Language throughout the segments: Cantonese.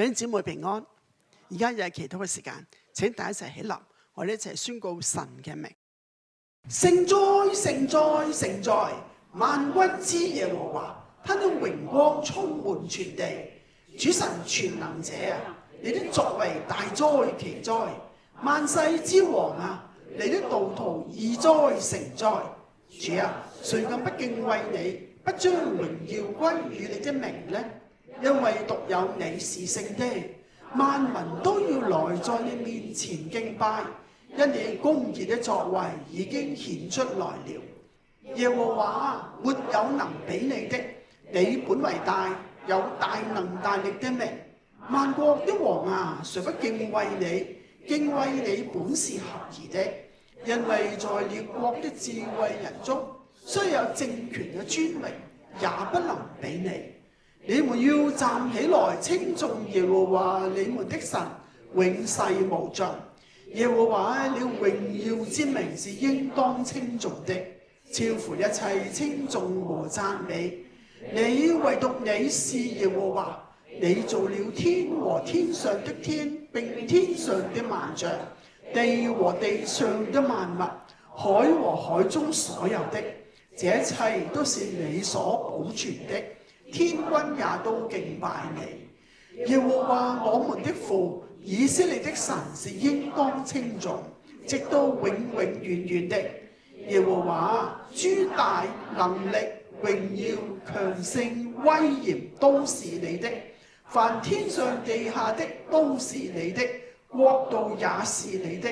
弟兄姊妹平安，而家又係祈禱嘅時間，請大家一齊起立，我哋一齊宣告神嘅名。聖哉，聖哉，聖哉！萬軍之耶和華，他的榮光充滿全地。主神全能者啊，你的作為大哉奇哉！萬世之王啊，你的道途義哉誠哉！主啊，誰敢不敬畏你，不將榮耀歸於你的名呢？因為獨有你是聖的，萬民都要來在你面前敬拜，因你公義的作為已經顯出來了。耶和華，沒有能比你的，你本為大，有大能大力的名。萬國的王啊，誰不敬畏你？敬畏你本是合宜的，因為在列國的智慧人中，雖有政權嘅尊榮，也不能比你。你們要站起來稱頌耶和華你們的神，永世無盡。耶和華你榮耀之名是應當稱頌的，超乎一切稱頌和讚美。你唯獨你是耶和華，你造了天和天上的天，並天上的萬象，地和地上的萬物，海和海中所有的，這一切都是你所保存的。天軍也都敬拜你。耶和華我們的父，以色列的神是應當稱頌，直到永永遠遠的。耶和華諸大能力、榮耀、強盛、威嚴都是你的，凡天上地下的都是你的，國度也是你的。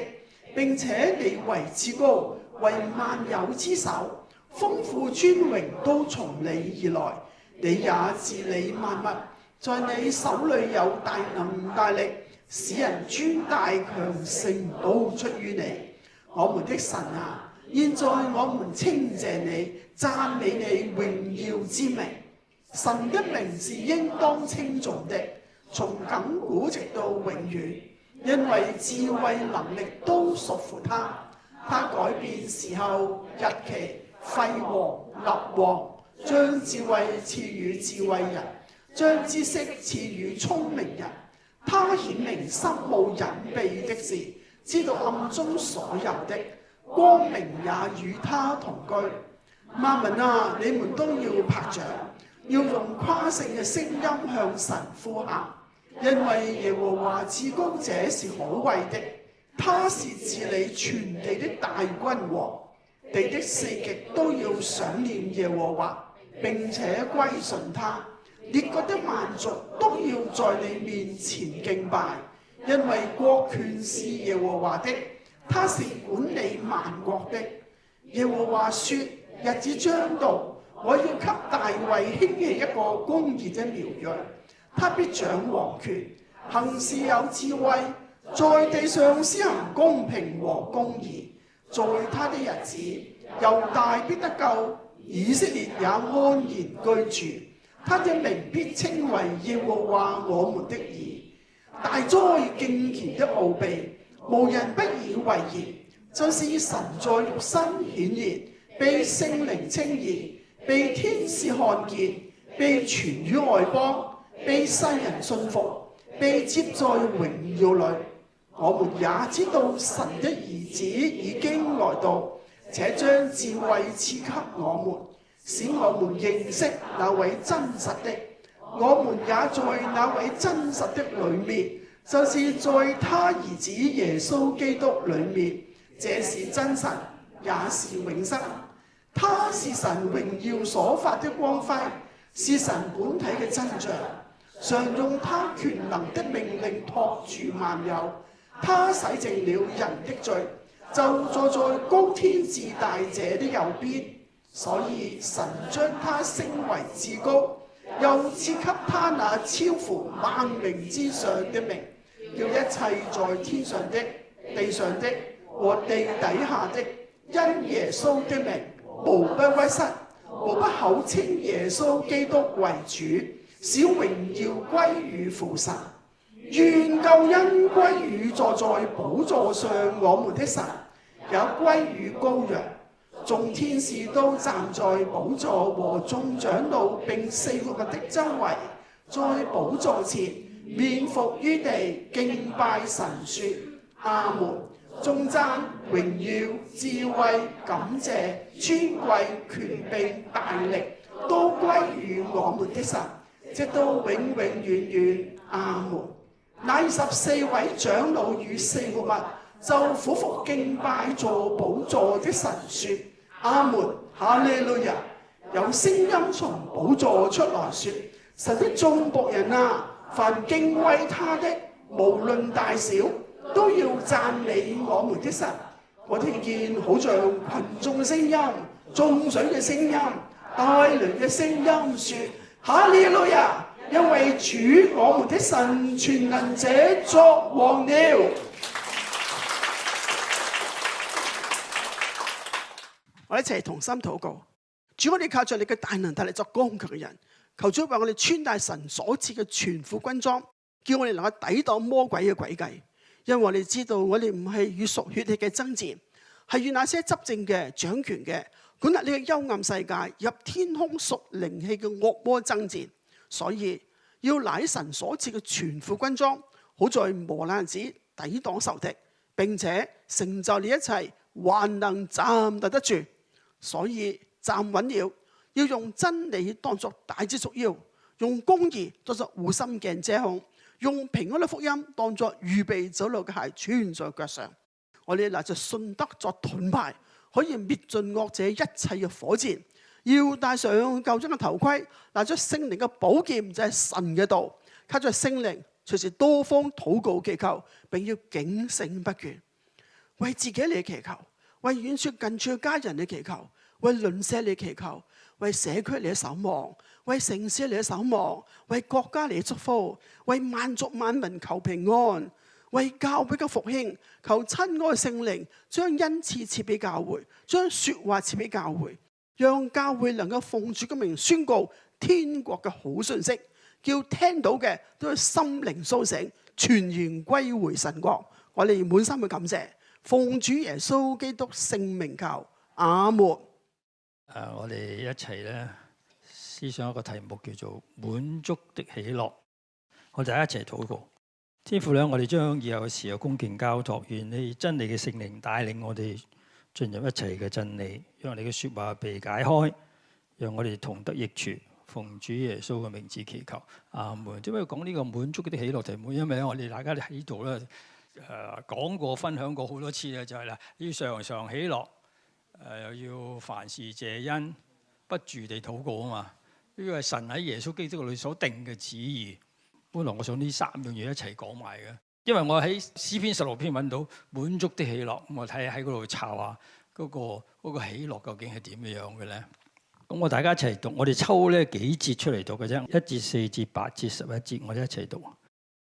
並且你為至高，為萬有之首，豐富尊榮都從你而來。你也治理萬物，在你手裏有大能大力，使人尊大強盛都出於你。我們的神啊，現在我們稱謝你，讚美你榮耀之名。神的名是應當稱頌的，從亙古直到永遠，因為智慧能力都屬乎他。他改變時候、日期，廢王立王，將智慧賜予智慧人，將知識賜予聰明人。他顯明深奧隱秘的事，知道暗中所有的，光明也與他同居。萬民啊，你們都要拍掌，要用誇勝嘅聲音向神呼喊，因為耶和華至高者是可畏的，他是治理全地的大君王。地的四極都要想念耶和華，並且歸順他。列國的萬族都要在你面前敬拜，因為國權是耶和華的，他是管理萬國的。耶和華說：日子將到，我要給大衛興起一個公義的苗裔，他必掌王權，行事有智慧，在地上施行公平和公義。在他的日子，猶大必得救，以色列也安然居住。他的名必稱為耶和華我們的義。大哉敬虔的奧秘，無人不以為然。就是神在肉身顯現，被聖靈稱義，被天使看見，被傳於外邦，被世人信服，被接在榮耀裏。我們也知道神的兒子已經來到，且將智慧賜給我們，使我們認識那位真實的。我們也在那位真實的裏面，就是在他兒子耶穌基督裏面。這是真神，也是永生。他是神榮耀所發的光輝，是神本體嘅真像，常用他權能的命令托住萬有。他洗淨了人的罪，就坐在高天至大者的右邊。所以神將他升為至高，又賜給他那超乎萬名之上的名，叫一切在天上的、地上的和地底下的，因耶穌的名，無不屈膝，無不口稱耶穌基督為主，使榮耀歸於父神。願救恩歸於坐在寶座上我們的神，也歸於羔羊。眾天使都站在寶座和眾長老並四活物的周圍，在寶座前面伏於地，敬拜神說：阿門。頌讚、榮耀、智慧、感謝、尊貴、權柄、大力，都歸於我們的神，直到永永遠遠。阿門。那24位長老與4活物就俯伏敬拜坐寶座的神說：阿門，哈利路亞。有聲音從寶座出來說：神的眾僕人啊，凡敬畏他的，無論大小，都要讚美我們的神。我聽見好像群眾聲音、眾水嘅聲音、大雷嘅聲音說：哈利路亞，因為主我們的神全能者作王了。我哋一齊同心禱告。主，我哋靠着你嘅大能大力作剛強嘅人，求主為我哋穿戴神所賜嘅全副軍裝，叫我哋能夠抵擋魔鬼嘅詭計。因為我哋知道我哋唔係與屬血氣嘅爭戰，係與那些執政嘅、掌權嘅、管轄呢個幽暗世界、入天空屬靈氣嘅惡魔爭戰。所以要拿起神所賜嘅全副軍裝，好在磨難時抵擋仇敵，並且成就你一切，還能站得住。所以站穩了，要用真理當作帶子束腰，用公義當作護心鏡遮胸，用平安的福音當作預備走路嘅鞋穿在腳上。我哋拿着信德作盾牌，可以滅盡惡者一切嘅火箭。要戴上救恩嘅頭盔，拿着聖靈嘅寶劍，就係神嘅道，靠着聖靈隨時多方禱告祈求，並要警醒不倦，為自己嚟祈求，為遠處近處嘅家人嚟祈求，為鄰舍嚟祈求，為社區嚟守望，為城市嚟守望，為國家嚟祝福，為萬族萬民求平安，為教會嘅復興求親愛聖靈將恩賜賜俾教會，將說話賜俾教會，讓教會能夠奉主嘅名宣告天國嘅好信息，叫聽到嘅都要心靈甦醒，全然歸回神國。我哋滿心嘅感謝，奉主耶穌基督聖名求，阿門。我哋一齊咧思想一個題目叫做滿足的喜樂。我哋一齊禱告。天父咧，我哋將以後嘅時候恭敬交託，願你真理嘅聖靈帶領我哋進入一切嘅真理，讓你嘅說話被解開，讓我哋同得益處。奉主耶穌嘅名字祈求，阿門。點解要講呢個滿足的喜樂題目？因為咧，我哋大家喺度咧講過、分享過好多次咧，就係啦，要常常喜樂，又要凡事謝恩，不住地禱告啊嘛。呢個係神喺耶穌基督裏所定嘅旨意。本來我想呢3樣嘢一齊講埋嘅，因為我喺詩篇16篇揾到滿足的喜樂，咁我睇下喺嗰度抄下嗰個喜樂究竟係點樣嘅咧？咁我大家一齊讀，我哋抽呢幾節出嚟讀嘅啫，1至4至8至11節，我哋一齊讀。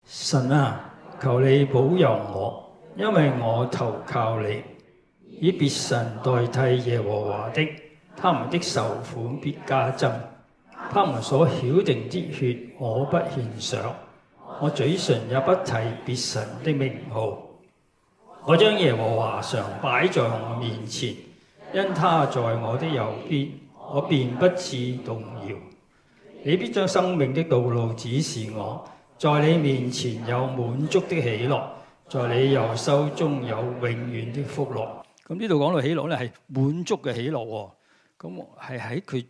神啊，求你保佑我，因為我投靠你。以別神代替耶和華的，他們的愁苦必加增。他們所曉定的血，我不獻上，我嘴唇也不提別神的名號。我將耶和華常擺在我面前，因他在我的右邊，我便不致動搖。你必將生命的道路指示我，在你面前有滿足的喜樂，在你右手中有永遠的福樂。咁呢度講到喜樂咧，係滿足嘅喜樂喎。咁係喺佢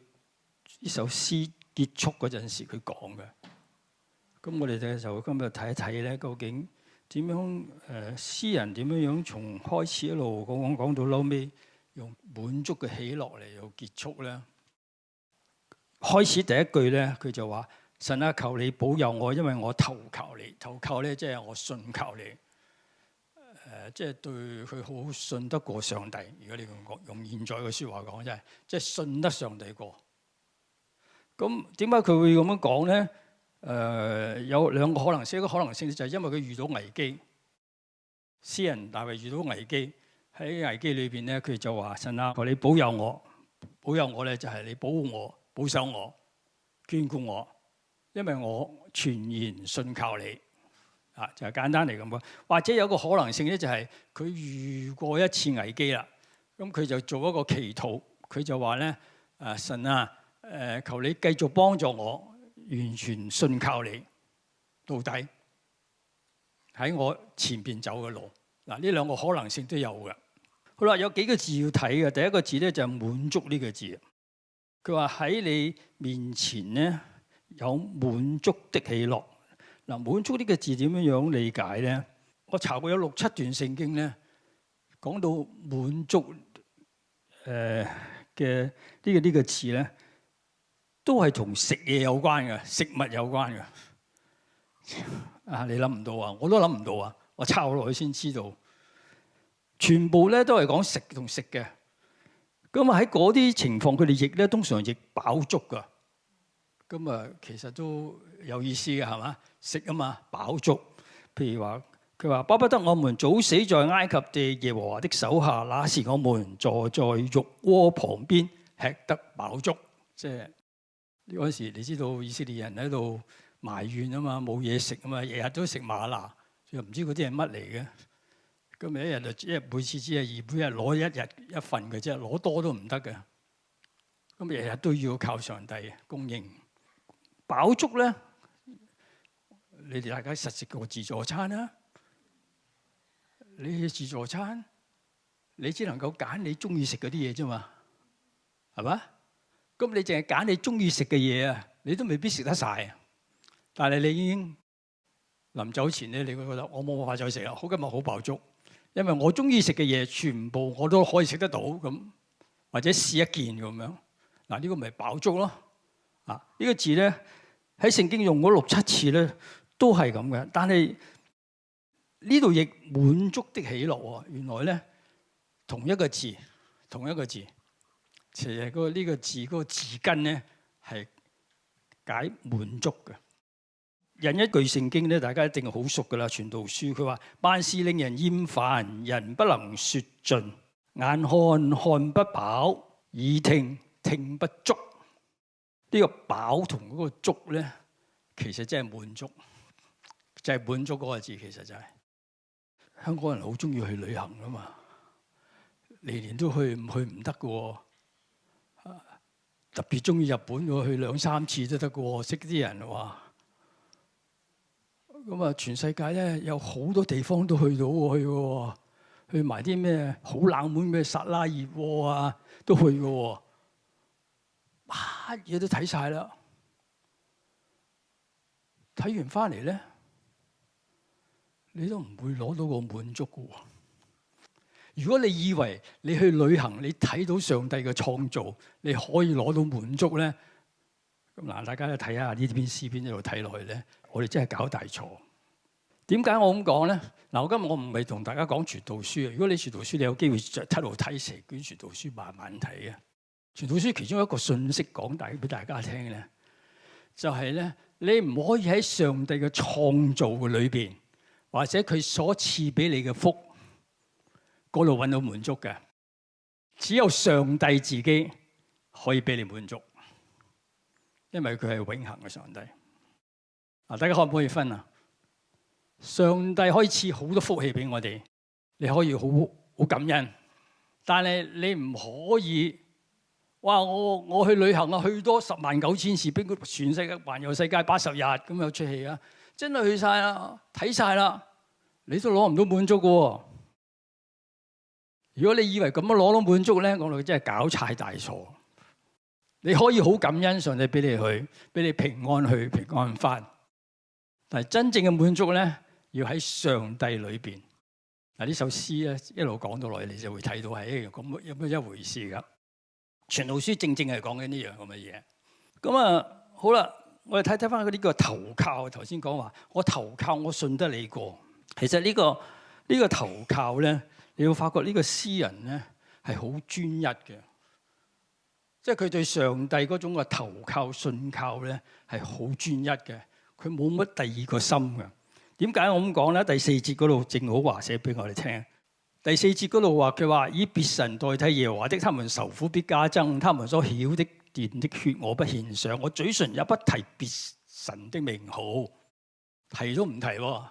呢首詩結束嗰陣時佢講嘅。咁我哋就今日睇一睇咧，究竟點樣詩人點樣從開始一路講到嬲尾，用滿足嘅喜樂嚟到結束咧。開始第一句咧，佢就話：神啊，求你保佑我，因為我投靠你。投靠咧，即係我信靠你。即係對佢好信得過上帝。如果你用現在嘅説話講，真係即係信得上帝過。咁點解佢會咁樣講咧？有兩個可能性。一個可能性就係因為佢遇到危機。詩人大衛遇到危機，喺危機裏邊咧，佢就話：神啊，求你保佑我。保佑我咧，就係你保護我、保守我、眷顧我，因為我全然信靠你。就係簡單嚟咁講。或者有個可能性咧，就係佢遇過一次危機啦，咁佢就做一個祈禱，佢就話咧：神啊，求你繼續幫助我，完全信靠你。到底喺我前邊走嘅路。嗱，呢兩個可能性都有嘅。好啦，有幾個字要睇嘅。第一個字咧就係滿足呢個字。佢話喺你面前咧有滿足的喜樂。嗱，滿足呢個字點樣樣理解咧？我查過有6、7段聖經咧，講到滿足嘅呢個字咧，都係同食嘢有關嘅，食物有關嘅。啊，你諗唔到啊？我都諗唔到啊！我抄落去先知道，全部咧都係講食同食嘅。咁啊喺嗰啲情況，佢哋譯咧通常譯飽足噶。咁啊，其實都有意思嘅，係嘛？食啊嘛，飽足。譬如話，佢話巴不得我們早死在埃及地耶和華的手下，那時我們坐在肉鍋旁邊，吃得飽足。即係嗰時，你知道以色列人喺度埋怨啊嘛，冇嘢食啊嘛，日日都食嗎哪，又唔知嗰啲係乜嚟嘅。咁咪一日就每次只係每日攞一日一份嘅啫，攞多都唔得嘅。咁日日都要靠上帝供應。飽足咧，你哋大家實食過自助餐啦。你去自助餐，你只能夠揀你中意食嗰啲嘢啫嘛，係嘛？咁你淨係揀你中意食嘅嘢啊，你都未必食得晒。但係你已經臨走前咧，你會覺得我冇辦法再食啦，好今日好飽足，因為我中意食嘅嘢全部我都可以食得到咁，或者試一件咁樣。嗱，呢個咪飽足咯。啊，呢個字咧喺聖經用咗6、7次咧，都係咁嘅。但係呢度亦滿足的喜樂喎。原來咧同一個字，其實呢個字嗰個字根咧係解滿足嘅。引一句聖經咧，大家一定好熟噶啦，《傳道書》佢話：萬事令人厭煩，人不能說盡，眼看看不飽，耳聽聽不足。呢個飽同嗰個足咧，其實真係滿足，就係滿足嗰個字。其實就係香港人好中意去旅行噶嘛，年年都去，唔去唔得噶喎。特別中意日本，我去2、3次都得噶喎。識啲人話，咁啊，全世界咧有好多地方都去到去嘅，去埋啲咩好冷門嘅薩拉熱窩啊，都去嘅。乜嘢都睇晒啦，睇完翻嚟咧，你都唔會攞到個滿足嘅。如果你以為你去旅行，你睇到上帝嘅創造，你可以攞到滿足咧，咁嗱，大家都睇下呢篇詩篇一路睇落去咧，我哋真係搞大錯。點解我咁講咧？嗱，我今日我唔係同大家講傳道書啊。如果你傳道書，你有機會一路睇成卷傳道書，慢慢睇嘅。傳道書其中一個信息講俾大家聽咧，就係咧，你唔可以喺上帝嘅創造嘅裏邊，或者佢所賜俾你嘅福嗰度揾到滿足嘅。只有上帝自己可以俾你滿足，因為佢係永恆嘅上帝。嗱，大家可唔可以分啊？上帝可以賜好多福氣俾我哋，你可以好感恩，但係你唔可以。哇！我去旅行啊，去多109000次，俾佢全世界環遊世界80日咁有出戲啊！真係去晒啦，睇晒啦，你都攞唔到滿足嘅喎。如果你以為咁樣攞到滿足咧，講到真係搞錯大錯。你可以好感恩上帝俾你去，俾你平安去，平安翻。但係真正嘅滿足咧，要喺上帝裏邊。嗱，呢首詩咧一路講到落嚟，你就會睇到係咁一回事㗎。傳道書正係講緊呢樣咁嘅嘢。咁啊，好啦，我哋睇翻佢呢個投靠。頭先講話，我投靠，我信得你過。其實呢個投靠咧，你會發覺呢個詩人咧係好專一嘅，即係佢對上帝嗰種嘅投靠、信靠咧係好專一嘅。佢冇乜第二個心嘅。點解我咁講咧？第4節嗰度正好話寫俾我哋聽。第4節嗰度話，佢話以別神代替耶和華的，他們愁苦必加增；他們所曉的殿的血，我不獻上，我嘴唇也不提別神的名號，提都唔提喎。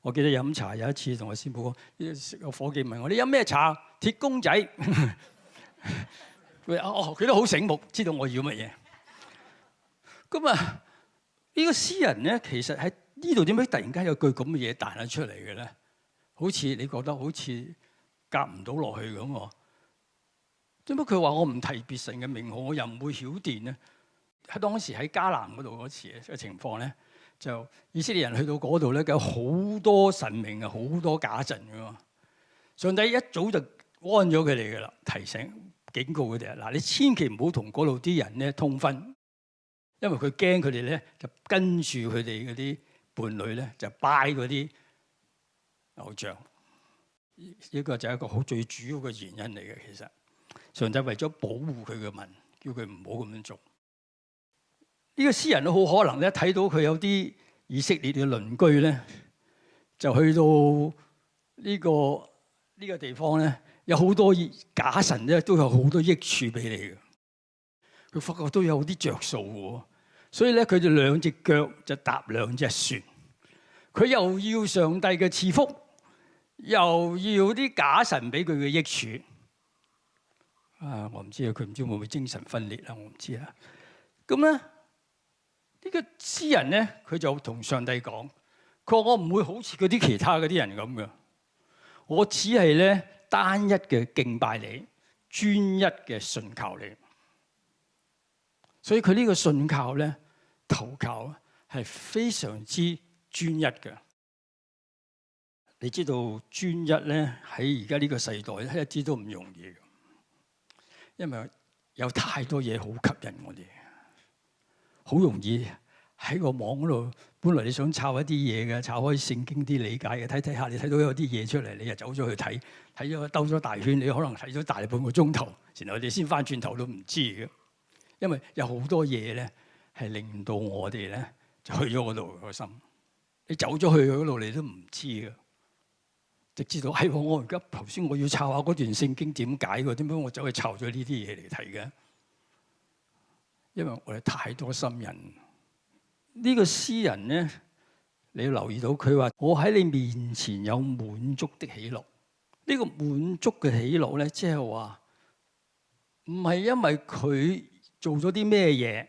我記得飲茶有一次同我師傅講，個伙計問我：你飲咩茶？鐵公仔。佢都好醒目，知道我要乜嘢。咁啊，呢個詩人咧，其實喺呢呢度點解突然間有句咁嘅嘢彈咗出嚟嘅咧？好似你覺得好似夾唔到落去咁喎。點解佢話我唔提別神嘅名號，我又唔會曉電呢？喺當時喺迦南嗰度嗰次嘅情況咧，就以色列人去到嗰度咧，有好多神明啊，好多假神㗎嘛。上帝一早就安咗佢哋㗎啦，提醒警告佢哋啊！嗱，你千祈唔好同嗰度啲人咧通婚，因為佢驚佢哋咧就跟住佢哋嗰啲伴侶咧就拜嗰啲偶像。呢個就係一個好最主要嘅原因嚟嘅。其實上帝為咗保護佢嘅民，叫佢唔好咁樣做。呢個詩人都好可能咧睇到佢有啲以色列嘅鄰居咧，就去到呢個地方咧，有好多假神咧，都有好多益處俾你嘅。佢發覺都有啲着數喎，所以咧佢就兩隻腳就搭兩隻船。佢又要上帝嘅賜福，又要啲假神俾佢嘅益處。我唔知啊，佢唔知會唔會精神分裂啦，我唔知啊。咁咧呢個詩人咧，佢就同上帝講：佢話我唔會好似嗰啲其他嗰啲人咁嘅，我只係咧單一嘅敬拜你，專一嘅信靠你。所以佢呢個信靠咧、投靠係非常之專一嘅。你知道專一咧喺而家呢個世代一啲都唔容易嘅，因為有太多嘢好吸引我哋，好容易喺個網嗰度，本來你想抄一啲嘢嘅，抄開聖經啲理解嘅，睇睇下，你睇到有啲嘢出嚟，你就走咗去睇，睇咗兜咗大圈，你可能睇咗大半個鐘頭，然後你先翻轉頭都唔知嘅。因為有好多嘢咧，係令到我哋咧就去咗嗰度個心。你走咗去嗰度，你都唔知嘅，直至到係我而家頭先我要抄下嗰段聖經點解嘅，點解我走去抄咗呢啲嘢嚟睇嘅？因為我哋太多心癮。呢個詩人咧，你要留意到佢話：我喺你面前有滿足的喜樂。呢個滿足嘅喜樂咧，即係話唔係因為佢做咗啲咩嘢，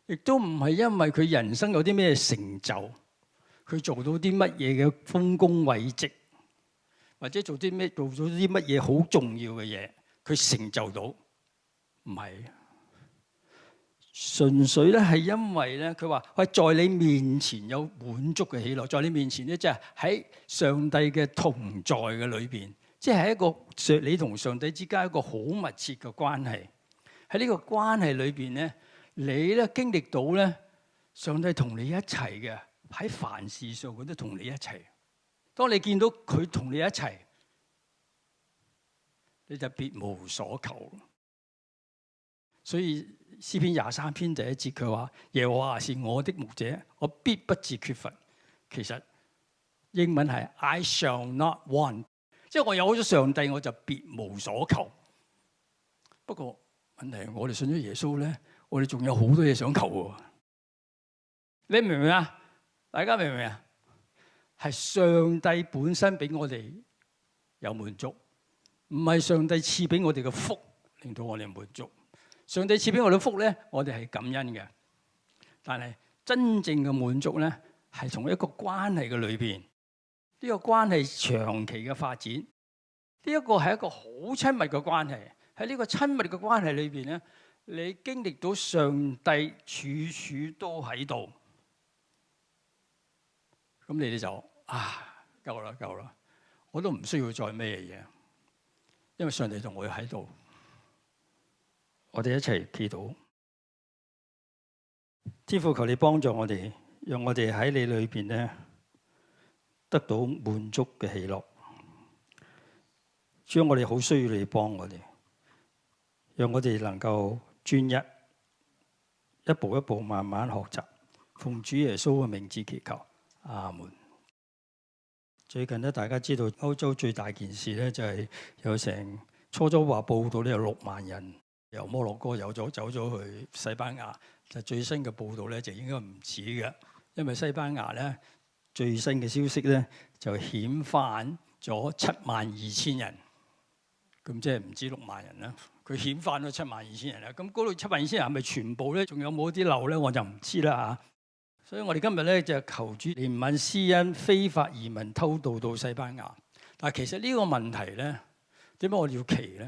亦都唔係因為佢人生有啲咩成就，佢做到啲乜嘢嘅豐功偉績，或者做咗啲乜嘢好重要嘅嘢，佢成就到，唔係，純粹咧係因為咧，佢話喂，在你面前有滿足嘅喜樂，在你面前咧，即係喺上帝嘅同在嘅裏邊，即係一個你同上帝之間一個好密切嘅關係。喺呢個關係裏邊咧，你咧經歷到咧，上帝同你一齊嘅，喺凡事上佢都同你一齊。當你見到佢同你一齊，你就別無所求。所以詩篇23篇第1節佢話：耶和華是我的牧者，我必不致缺乏。其實英文係 I shall not want， 即係我有咗上帝，我就別無所求。不過問題係我哋信咗耶穌咧，我哋仲有好多嘢想求喎。你明唔明啊？大家明唔明啊？係上帝本身俾我哋有滿足，唔係上帝賜俾我哋嘅福令到我哋滿足。上帝賜俾我哋福咧，我哋係感恩嘅。但係真正嘅滿足咧，係從一個關係嘅裏邊，呢個關係長期嘅發展，呢一個係一個好親密嘅關係。喺呢個親密嘅關係裏邊咧，你經歷到上帝處處都喺度，咁你哋就夠啦，我都唔需要再咩嘢，因為上帝同我喺度。我哋一齊祈禱，天父，求你幫助我哋，讓我哋喺你裏邊咧得到滿足嘅喜樂。主，我哋好需要你幫我哋，讓我哋能夠專一，一步一步慢慢學習。奉主耶穌嘅名字祈求，阿門。最近咧，大家知道歐洲最大件事咧，就係有成初初話報道咧有6萬人由摩洛哥走咗去西班牙。就最新嘅報道咧就應該唔止嘅，因為西班牙咧最新嘅消息咧就遣返咗72000人，咁即係唔止6萬人啦。佢遣返咗72000人啦，咁嗰度72000人係咪全部咧？仲有冇啲漏咧？我就唔知啦嚇。所以我哋今日咧就求主憐憫施恩，非法移民偷渡到西班牙。但係其實呢個問題咧，點解我哋要祈咧？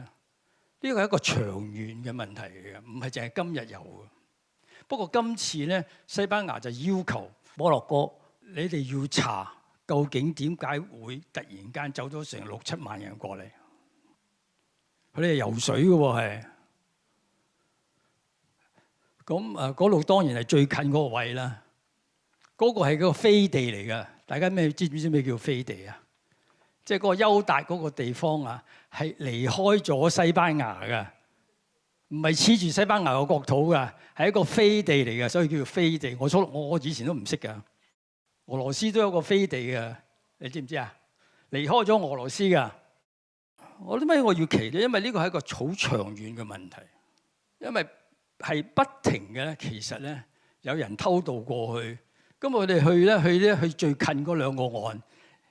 呢個係一個長遠嘅問題嚟嘅，唔係淨係今日有嘅。不過今次咧，西班牙就要求摩洛哥，你哋要查究竟點解會突然間走咗成6-7萬人過嚟？佢哋係游水嘅喎，係。咁嗰度當然係最近嗰個位啦。嗰個係個飛地嚟㗎，大家知唔知咩叫飛地啊？即係嗰個優達嗰個地方啊，係離開咗西班牙㗎，唔係黐住西班牙個國土㗎，係一個飛地嚟㗎，所以叫做飛地。我以前都唔識㗎，俄羅斯都有個飛地㗎，你知唔知啊？離開咗俄羅斯㗎。我點解我要祈咧？因為呢個係一個好長遠嘅問題，因為係不停嘅咧。其實咧，有人偷渡過去。咁我哋去最近嗰兩個岸，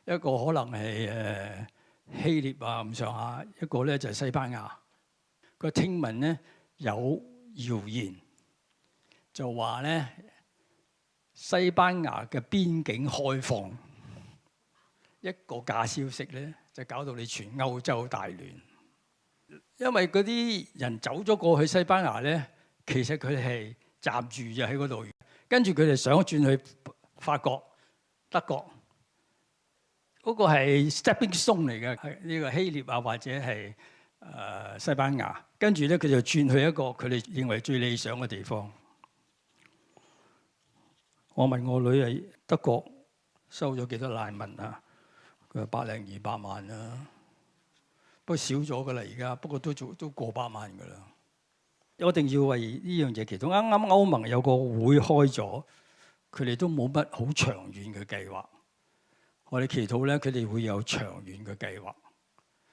一個可能係希臘啊咁上下，一個咧就係西班牙。個聽聞咧有謠言，就話咧西班牙嘅邊境開放，一個假消息咧就搞到你全歐洲大亂。因為嗰啲人走咗過去西班牙咧，其實佢哋係暫住就喺嗰度。跟住佢哋想轉去法國、德國，嗰個係 stepping stone 嚟嘅，係呢個希臘啊或者係西班牙。跟住咧佢就轉去一個佢哋認為最理想嘅地方。我問我女係德國收咗幾多難民啊？佢話100-200萬啦，不過少咗㗎啦而家，不過都過百萬㗎啦。我一定要為呢樣嘢祈禱。啱啱歐盟有個會開咗，佢哋都冇乜好長遠嘅計劃。我哋祈禱咧，佢哋會有長遠嘅計劃。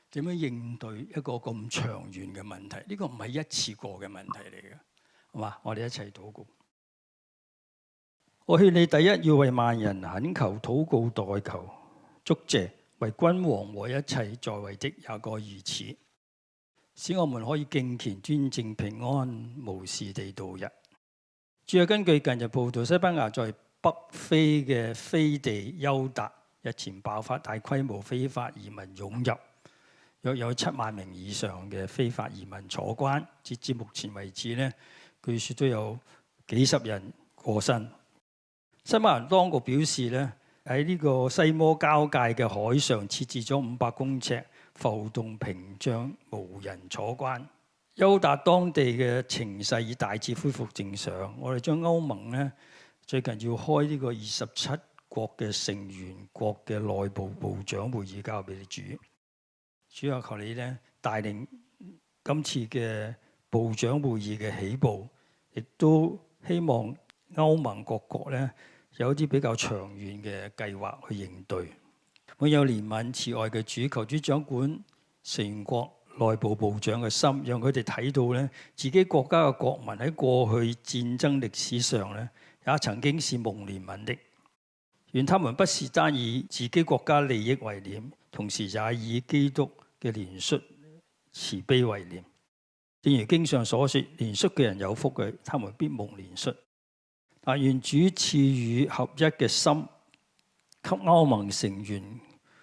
點樣應對一個咁長遠嘅問題？呢個唔係一次過嘅問題嚟嘅，好嘛？我哋一齊禱告。我勸你第一要為萬人懇求、禱告、代求、祝謝，為君王和一切在位的也該如此。使我們可以敬虔、端正、平安、無事地度日。主要根據近日報道，西班牙在北非嘅飛地優達日前爆發大規模非法移民湧入，約有7萬名以上嘅非法移民闖關。截至目前為止咧，據說都有幾十人過身。西班牙當局表示咧，喺呢個西摩交界嘅海上設置咗500公尺浮動屏障，無人闖關。優達當地嘅情勢已大致恢復正常。我哋將歐盟咧最近要開呢個27國嘅成員國嘅內部部長會議交俾你主。主啊，求你咧帶領今次嘅部長會議嘅起步，亦都希望歐盟各國咧有一啲比較長遠嘅計劃去應對。滿有憐憫慈愛嘅主，求主掌管成員國內部部長嘅心，讓佢哋睇到咧自己國家嘅國民喺過去戰爭歷史上咧也曾經是蒙憐憫的。願他們不是單以自己國家利益為念，同時也以基督嘅憐恤慈悲為念。正如經上所說，憐恤嘅人有福嘅，他們必蒙憐恤。但願主賜予合一嘅心，給歐盟成員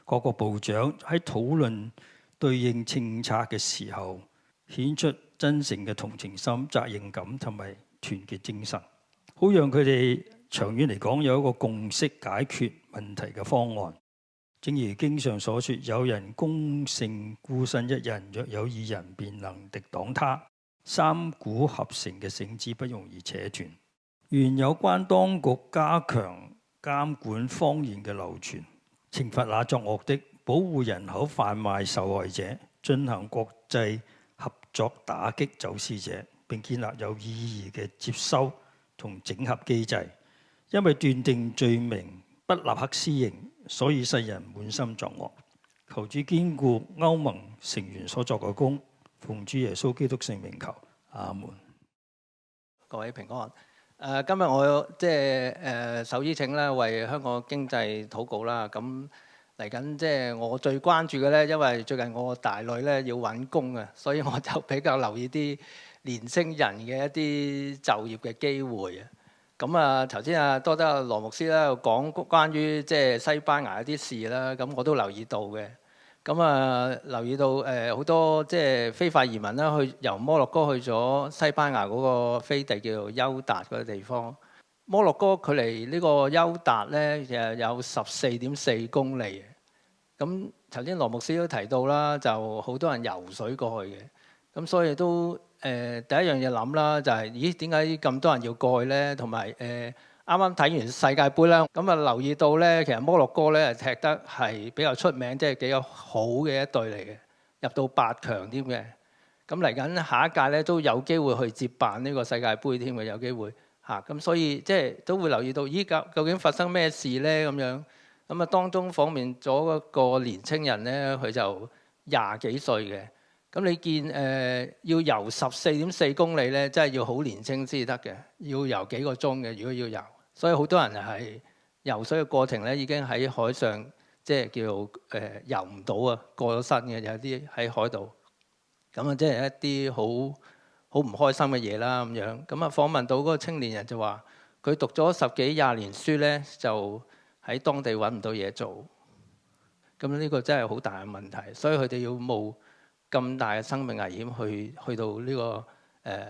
各個部長喺討論對應政策嘅時候，顯出真誠嘅同情心、責任感同埋團結精神，好讓佢哋長遠嚟講有一個共識解決問題嘅方案。正如經上所說，有人攻勝孤身一人，若有2人便能敵擋他。3股合成嘅繩子不容易扯斷。願有關當局加強監管謊言嘅流傳，懲罰那作惡的，保護人口販賣受害者，進行國際合作打擊走私者，並建立有意義嘅接收同整合機制。因為斷定罪名不立刻施刑，所以世人滿心作惡。求主堅固歐盟成員所作嘅功，奉主耶穌基督聖名求，阿門。各位平安。今日我首先請咧為香港經濟禱告啦。咁嚟緊我最關注嘅咧，因為最近我大女咧要揾工啊，所以我就比較留意啲年青人嘅一啲就業嘅機會啊。咁啊，頭先啊多得阿羅牧師咧講關於即係西班牙一啲事啦，咁我都留意到嘅。咁啊，留意到好多即係非法移民啦，由摩洛哥去咗西班牙嗰個飛地叫做休達嗰個地方。摩洛哥距離呢個休達咧，其實有14.4公里。咁頭先羅牧師都提到啦，就好多人游水過去嘅。咁所以都第一樣嘢諗啦，就係咦點解咁多人要過去咧？同埋啱啱睇完世界盃啦，咁啊留意到咧，其實摩洛哥咧踢得係比較出名，即係幾個好嘅一隊嚟嘅，入到8強添嘅。咁嚟緊下一屆咧都有機會去接辦呢個世界盃添嘅，有機會嚇。咁所以即係都會留意到，咦究竟發生咩事咧？咁樣咁啊，當中訪問咗一個年青人咧，佢就20幾歲嘅。咁你見要游14.4公里咧，真係要好年青先得嘅，要游幾個鐘嘅。如果要游，所以好多人係游水嘅過程咧，已經喺海上即係叫做游唔到啊，過咗身嘅有啲喺海度。咁啊，即係一啲好唔開心嘅嘢啦咁樣。咁啊，訪問到嗰個青年人就話，佢讀咗10幾20年書咧，就喺當地揾唔到嘢做。咁呢個真係好大嘅問題，所以佢哋要冒咁大嘅生命危險去到呢個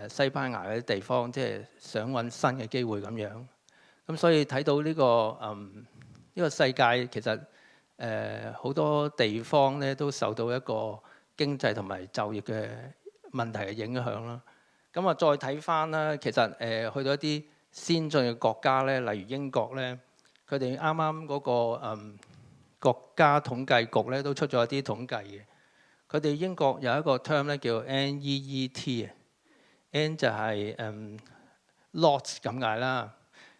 西班牙嗰啲地方，即係想揾新嘅機會咁樣。咁所以睇到呢個世界其實好多地方咧都受到一個經濟同埋就業嘅問題嘅影響啦。咁啊再睇翻啦，其實去到一啲先進嘅國家咧，例如英國咧，佢哋啱啱嗰個國家統計局咧都出咗一啲統計嘅。佢哋英國有一個 term 咧叫 NEET 啊，N 就係lot 咁解啦，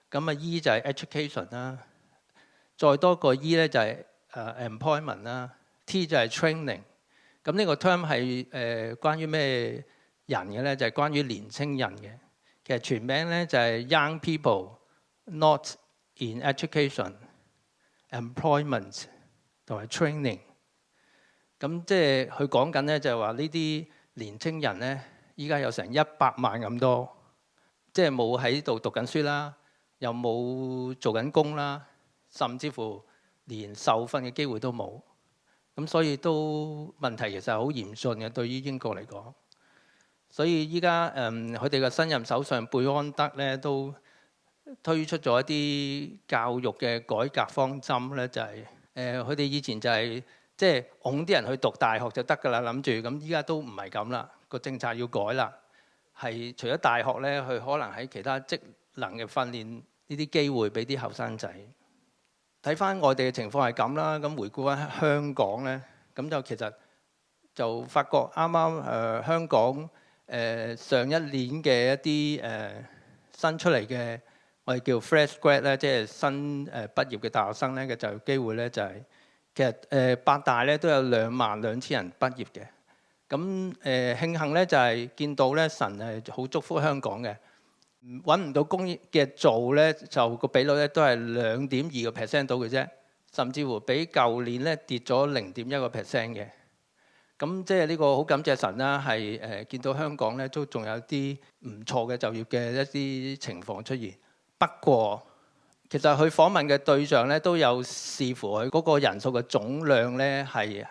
咁啊 E 就係 education 啦，再多個 E 咧就係employment 啦，T 就係 training。咁呢個 term 係關於咩人嘅咧？就係關於年青人嘅。其實全名咧就係 Young People Not in Education、Employment 同埋 Training。咁即係佢講緊咧，就係話呢啲年青人咧，依家有成100萬咁多，即係冇喺度讀緊書啦，又冇做緊工啦，甚至乎連受訓嘅機會都冇。咁所以都問題其實係好嚴峻嘅，對於英國嚟講。所以依家佢哋嘅新任首相貝安德咧，都推出咗一啲教育嘅改革方針咧，就係佢哋以前就係即係擁啲人去讀大學就得㗎啦，諗住咁。依家都唔係咁啦，個政策要改啦。係除咗大學咧，佢可能喺其他職能嘅訓練呢啲機會俾啲後生仔。睇翻外地嘅情況係咁啦，咁回顧翻香港咧，咁就其實就發覺啱啱香港上一年嘅一啲新出嚟嘅我哋叫 fresh grad 咧，即係新畢業嘅大學生咧嘅就業機會咧就係。其實八大咧都有22,000人畢業嘅，咁慶幸咧就係見到咧神係好祝福香港嘅，揾唔到工嘅做咧就個比率咧都係2.2% 到嘅啫，甚至乎比舊年咧跌咗0.1% 嘅。咁即係呢個好感謝神啦，係見到香港咧都仲有啲唔錯嘅就業嘅一啲情況出現。不過其實佢訪問嘅對象咧都有視乎佢嗰個人數嘅總量咧係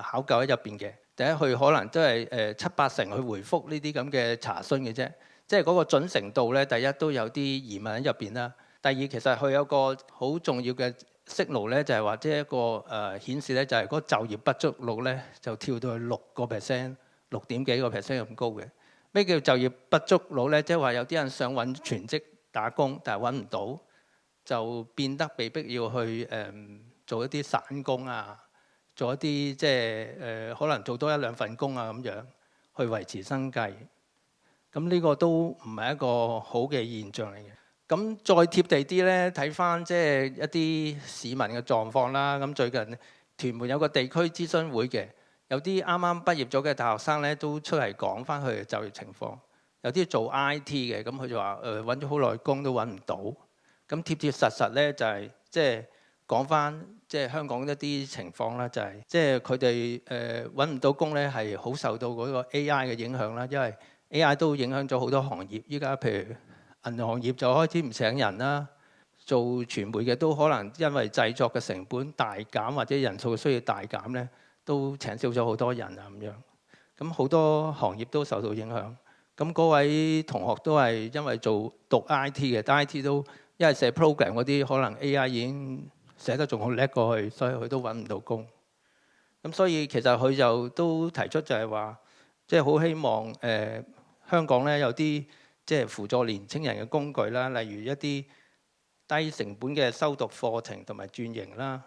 考究喺入邊嘅。第一，佢可能都係7-8成去回覆呢啲咁嘅查詢嘅啫，即係嗰個準程度咧，第一都有啲疑問喺入邊啦。第二，其實佢有個好重要嘅signal咧，就係話即係一個顯示咧，就係嗰個就業不足率咧就跳到去6%、6點幾個 percent 咁高嘅。咩叫就業不足率咧？即係話有啲人想揾全職打工，但係揾唔到。就變得被逼要去做一啲散工啊，做一啲即係可能做多1-2份工啊咁樣去維持生計。咁呢個都唔係一個好嘅現象嚟嘅。咁再貼地啲咧，睇翻即係一啲市民嘅狀況啦。咁最近屯門有個地區諮詢會嘅，有啲啱啱畢業咗嘅大學生咧都出嚟講翻佢嘅就業情況。有啲做 IT 嘅，咁佢就話揾咗好耐工都揾唔到。咁貼貼實實咧就係即係講翻即係香港一啲情況啦，就係即係佢哋揾唔到工咧係好受到嗰個 AI 嘅影響啦，因為 AI 都影響咗好多行業。依家譬如銀行業就開始唔請人啦，做傳媒嘅都可能因為製作嘅成本大減或者人數需要大減咧，都請少咗好多人啊咁樣。咁好多行業都受到影響。咁嗰位同學都係因為讀 IT 嘅，但 IT 都因為寫 program 嗰啲，可能 AI 已經寫得仲好叻過去，所以佢都揾唔到工。咁所以其實佢就都提出就係話，即係好希望香港咧有啲即係輔助年青人嘅工具啦，例如一啲低成本嘅修讀課程同埋轉型啦，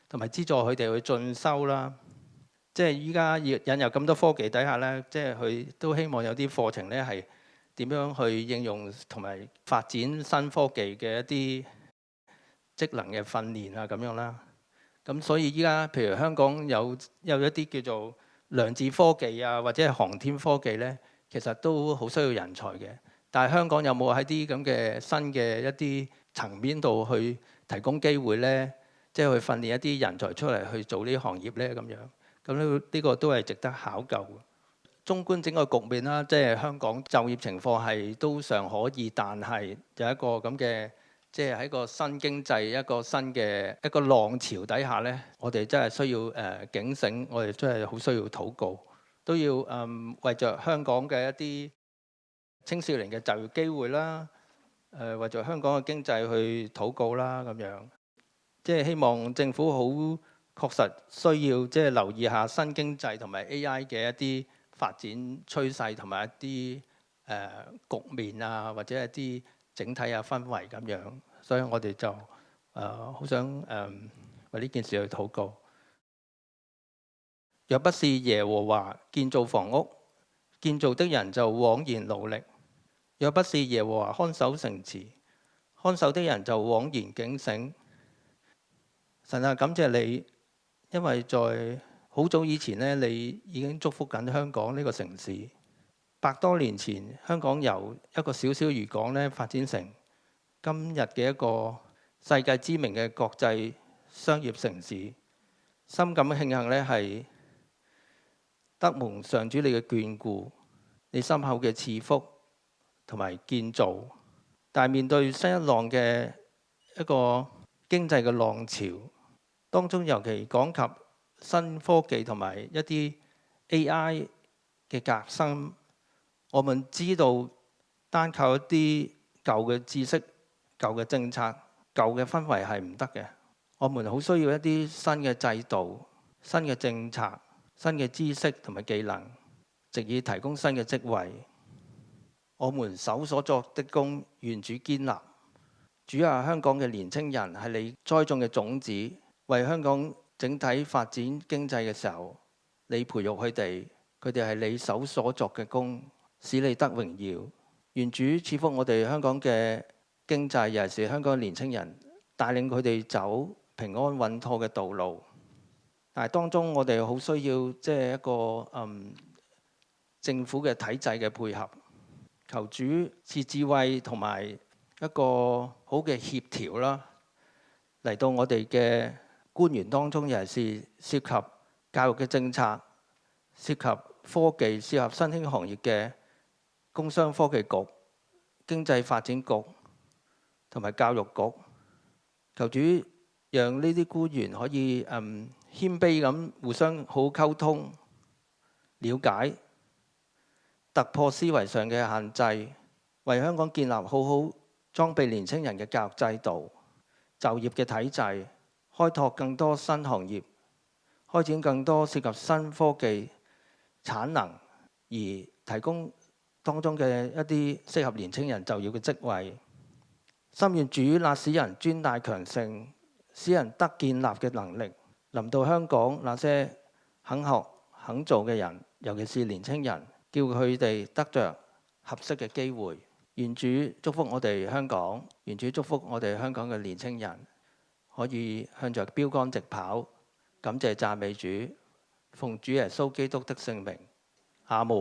同埋資助佢哋去進修啦。即係依家引入咁多科技底下咧，即係佢都希望有啲課程咧係點樣去應用同埋發展新科技嘅一啲職能嘅訓練啊咁樣啦。咁所以依家譬如香港有一啲叫做量子科技啊，或者係航天科技咧，其實都好需要人才嘅。但係香港有冇喺啲咁嘅新嘅一啲層面度去提供機會咧？即係去訓練一啲人才出嚟去做呢啲行業咧咁樣。咁呢個都係值得考究。綜觀整個局面啦，即係香港就業情況係都尚可以，但係有一個咁嘅，即係喺個新經濟一個新嘅一個浪潮底下咧，我哋真係需要警醒，我哋真係好需要禱告，都要為着香港嘅一啲青少年嘅就業機會啦，為着香港嘅經濟去禱告啦咁樣。即係希望政府好確實需要即係留意下新經濟同埋 AI 嘅一啲發展趨勢同埋一啲局面啊，或者一啲整體啊氛圍咁樣，所以我哋就好想為呢件事去禱告。若不是耶和華建造房屋，建造的人就枉然勞力；若不是耶和華看守城池，看守的人就枉然警醒。神啊，感謝你。因為在好早以前咧，你已經祝福緊香港呢個城市。100多年前，香港由一個小小漁港咧發展成今日嘅一個世界知名嘅國際商業城市。深感慶幸咧，係得蒙上主你嘅眷顧，你深厚嘅賜福同埋建造。但係面對新一浪嘅一個經濟嘅浪潮。當中尤其講及新科技同埋一啲 AI 嘅革新，我們知道單靠一啲舊嘅知識、舊嘅政策、舊嘅氛圍係唔得嘅。我們好需要一啲新嘅制度、新嘅政策、新嘅知識同埋技能，藉以提供新嘅職位。我們手所作的工，願主堅立。主啊，香港嘅年青人係你栽種嘅種子。為香港整體發展經濟嘅時候，你培育佢哋係你手所作嘅工，使你得榮耀。願主賜福我哋香港嘅經濟，尤其是香港嘅年青人，帶領佢哋走平安穩妥嘅道路。但係當中我哋好需要即係一個政府嘅體制嘅配合，求主賜智慧同埋一個好嘅協調啦，嚟到我哋嘅官員當中，尤其是涉及教育嘅政策、涉及科技、涉及新興行業嘅工商科技局、經濟發展局同埋教育局，求主讓呢啲官員可以謙卑咁互相好溝通、了解、突破思維上嘅限制，為香港建立好好裝備年輕人嘅教育制度、就業嘅體制。開拓更多新行業，開展更多涉及新科技產能，而提供當中嘅一啲適合年輕人就業嘅職位。心願主那使人專大強盛、使人得建立嘅能力，臨到香港那些肯學肯做嘅人，尤其是年輕人，叫佢哋得着合適嘅機會。願主祝福我哋香港，願主祝福我哋香港嘅年輕人。可以向着標杆直跑，感謝讚美主，奉主耶穌基督的聖名，阿門。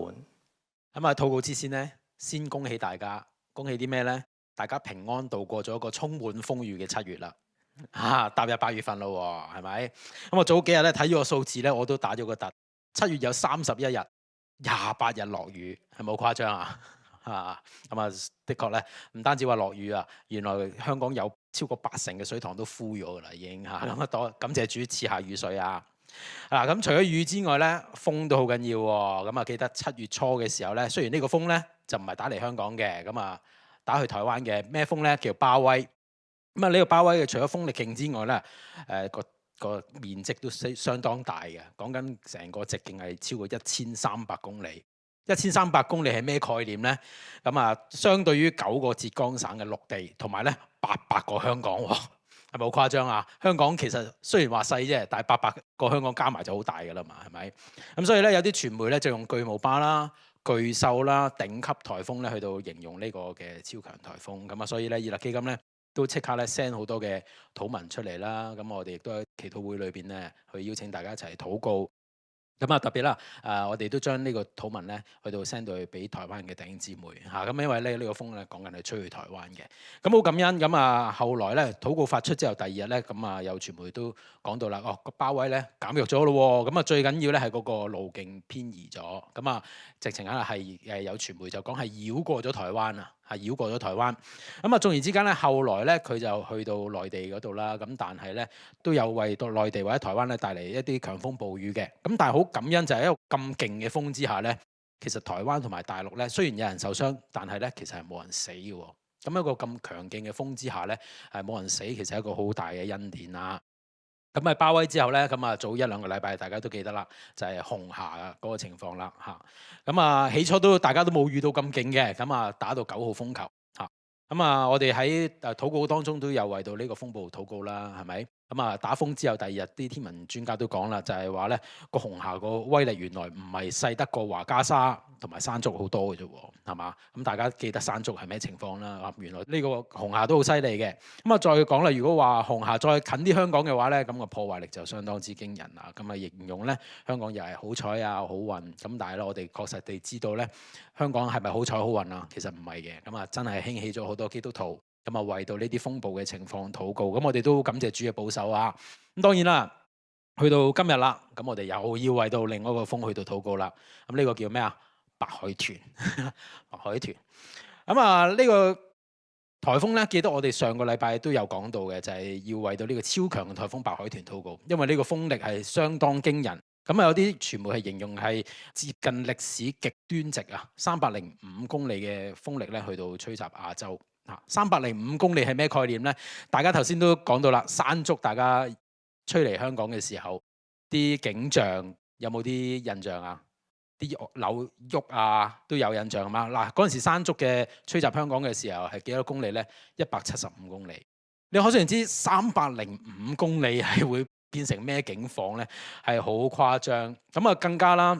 咁啊，禱告之先呢，先恭喜大家，恭喜啲咩呢？大家平安度過咗一個充滿風雨嘅7月啦，踏入8月份咯，係咪？咁我早幾日咧睇咗個數字咧，我都打咗個突，7月有31日，28日落雨，係咪好誇張啊？咁啊，的確咧，唔單止話落雨啊，原來香港有超過80%嘅水塘都枯咗㗎啦，已經嚇。咁啊，多感謝主賜下雨水啊！咁除咗雨之外咧，風都好緊要喎。咁啊，記得7月初嘅時候咧，雖然呢個風咧就唔係打嚟香港嘅，咁啊打去台灣嘅咩風咧？叫巴威。咁啊，呢個巴威嘅除咗風力勁之外咧，個面積都相當大嘅，講緊成個直徑係超過1300公里。1300公里係咩概念呢？咁啊，相對於9個浙江省嘅陸地，同埋咧800個香港喎，係咪好誇張啊？香港其實雖然話細啫，但係800個香港加埋就好大㗎啦嘛，係咪？咁所以咧，有啲傳媒咧就用巨無霸啦、巨獸啦、頂級颱風咧去到形容呢個嘅超強颱風。咁啊，所以咧，以勒基金咧都即刻咧 send 好多嘅禱文出嚟啦。咁我哋亦都喺祈禱會裏邊咧去邀請大家一齊禱告。咁啊特別啦，我哋都將呢個禱文咧去到 send 到去俾台灣嘅弟兄姊妹嚇。咁因為咧呢個風咧講緊係吹去台灣嘅，咁好感恩。咁啊後來咧禱告發出之後，第二日咧咁啊有傳媒都講到啦，個巴威咧減弱咗咯喎。咁啊最緊要咧係嗰個路徑偏移咗。咁啊直情係有傳媒就講係繞過咗台灣啊，係繞過咗台灣。咁啊縱然之間咧，後來咧佢就去到內地嗰度啦。咁但係咧都有為到內地或者台灣咧帶嚟一啲強風暴雨嘅。咁但係好感恩就係一個咁勁嘅風之下咧，其實台灣同埋大陸咧雖然有人受傷，但係咧其實係冇人死嘅。咁一個咁強勁嘅風之下咧，係冇人死，其實係一個好大嘅恩典啊！咁喺巴威之後咧，咁啊早1-2個禮拜大家都記得啦，就係紅霞嗰個情況啦嚇。咁啊起初大家都冇遇到咁勁嘅，咁啊打到9號風球嚇。咁啊我哋喺禱告當中都有為到呢個風暴禱告啦，係咪？咁啊打風之後第2日啲天文專家都講啦，就係話咧個紅霞個威力原來唔係細得過華嘉沙同埋山竹好多嘅啫喎，係嘛？咁大家記得山竹係咩情況啦？原來呢個紅霞都好犀利嘅。咁啊再講啦，如果話紅霞再近啲香港嘅話咧，咁個破壞力就相當之驚人啦。咁啊形容咧香港又係好彩啊好運。咁但係咧我哋確實地知道咧香港係咪好彩好運啊？其實唔係嘅。咁啊真係興起咗好多基督徒。咁啊，為到呢啲風暴嘅情況禱告，咁我哋都感謝主嘅保守啊！咁當然啦，去到今日啦，咁我哋又要為到另外一個風去到禱告啦。咁呢個叫咩啊？白海豚，白海豚。咁啊，呢個颱風咧，記得我哋上個禮拜都有講到嘅，就係要為到呢個超強嘅颱風白海豚禱告，因為呢個風力係相當驚人。咁啊，有啲傳媒係形容係接近歷史極端值啊，305公里嘅風力咧，去到吹襲亞洲。305公里係咩概念呢？大家頭先都講到啦，山竹大家吹嚟香港嘅時候，啲景象有冇啲印象啊？啲樓喐啊都有印象嘛？嗱，嗰陣時山竹嘅吹襲香港嘅時候係幾多公里呢？175公里。你可想而知305公里係會變成咩境況呢？係好誇張。咁啊更加啦，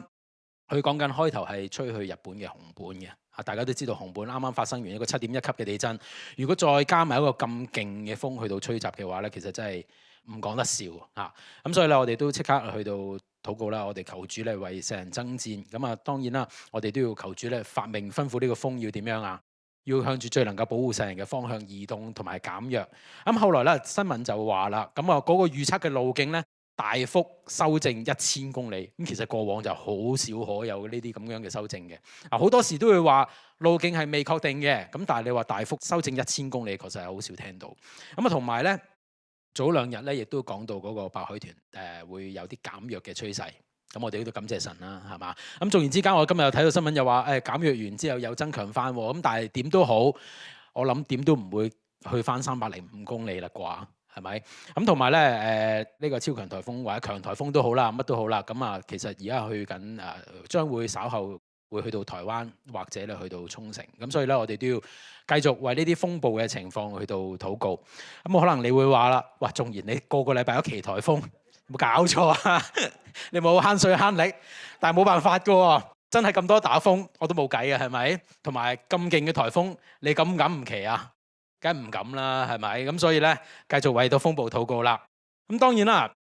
佢講緊開頭係吹去日本嘅熊本嘅。大家都知道熊本啱啱發生完一個7.1級嘅地震，如果再加埋一個咁勁嘅風去到吹襲嘅話咧，其實真係唔講得笑啊！咁所以咧，我哋都即刻去到禱告啦，我哋求主咧為世人爭戰。咁啊，當然啦，我哋都要求主咧發命吩咐呢個風要點樣啊？要向住最能夠保護世人嘅方向移動同埋減弱。咁後來咧新聞就話啦，咁啊嗰個預測嘅路徑咧，大幅修正1000公里，咁其實過往就好少可有呢啲咁樣嘅修正嘅。好多時都會話路徑係未確定嘅，咁但係你話大幅修正1000公里，確實係好少聽到。咁啊同埋咧，早2日咧亦都講到嗰個白海豚會有啲減弱嘅趨勢。咁我哋都感謝神啦，係嘛？咁縱然之間，我今日又睇到新聞又話減弱完之後又增強翻喎。咁但係點都好，我諗點都唔會去翻305公里啦啩。係咪？咁同埋咧，呢個超強颱風或者強颱風都好啦，乜都好啦。咁啊，其實而家去緊將會稍後會去到台灣或者咧去到沖繩。咁所以咧，我哋都要繼續為呢啲風暴嘅情況去到禱告。咁可能你會話啦，哇！縱然你個個禮拜都祈颱風，有冇搞錯啊？你冇慳水慳力，但係冇辦法㗎喎，真係咁多打風我都冇計嘅，係咪？同埋咁勁嘅颱風，你敢唔祈啊？梗係唔敢啦，係咪？咁所以咧，繼續為到風暴禱告啦。咁當然啦，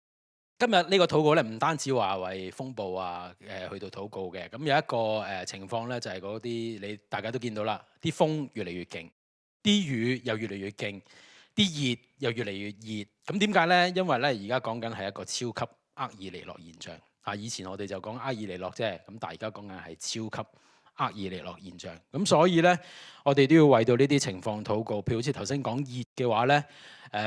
今日呢個禱告咧，唔單止話為風暴啊，去到禱告嘅。咁有一個情況咧，就係嗰啲大家都見到啦，啲風越嚟越勁，啲雨又越嚟越勁，啲熱又越嚟越熱。咁點解咧？因為咧，而家講緊係一個超級厄爾尼諾現象。以前我哋就講厄爾尼諾啫，咁但係而家講緊係超級厄爾尼諾現象。咁所以咧，我哋都要為到呢啲情況禱告。譬如好似頭先講熱嘅話咧，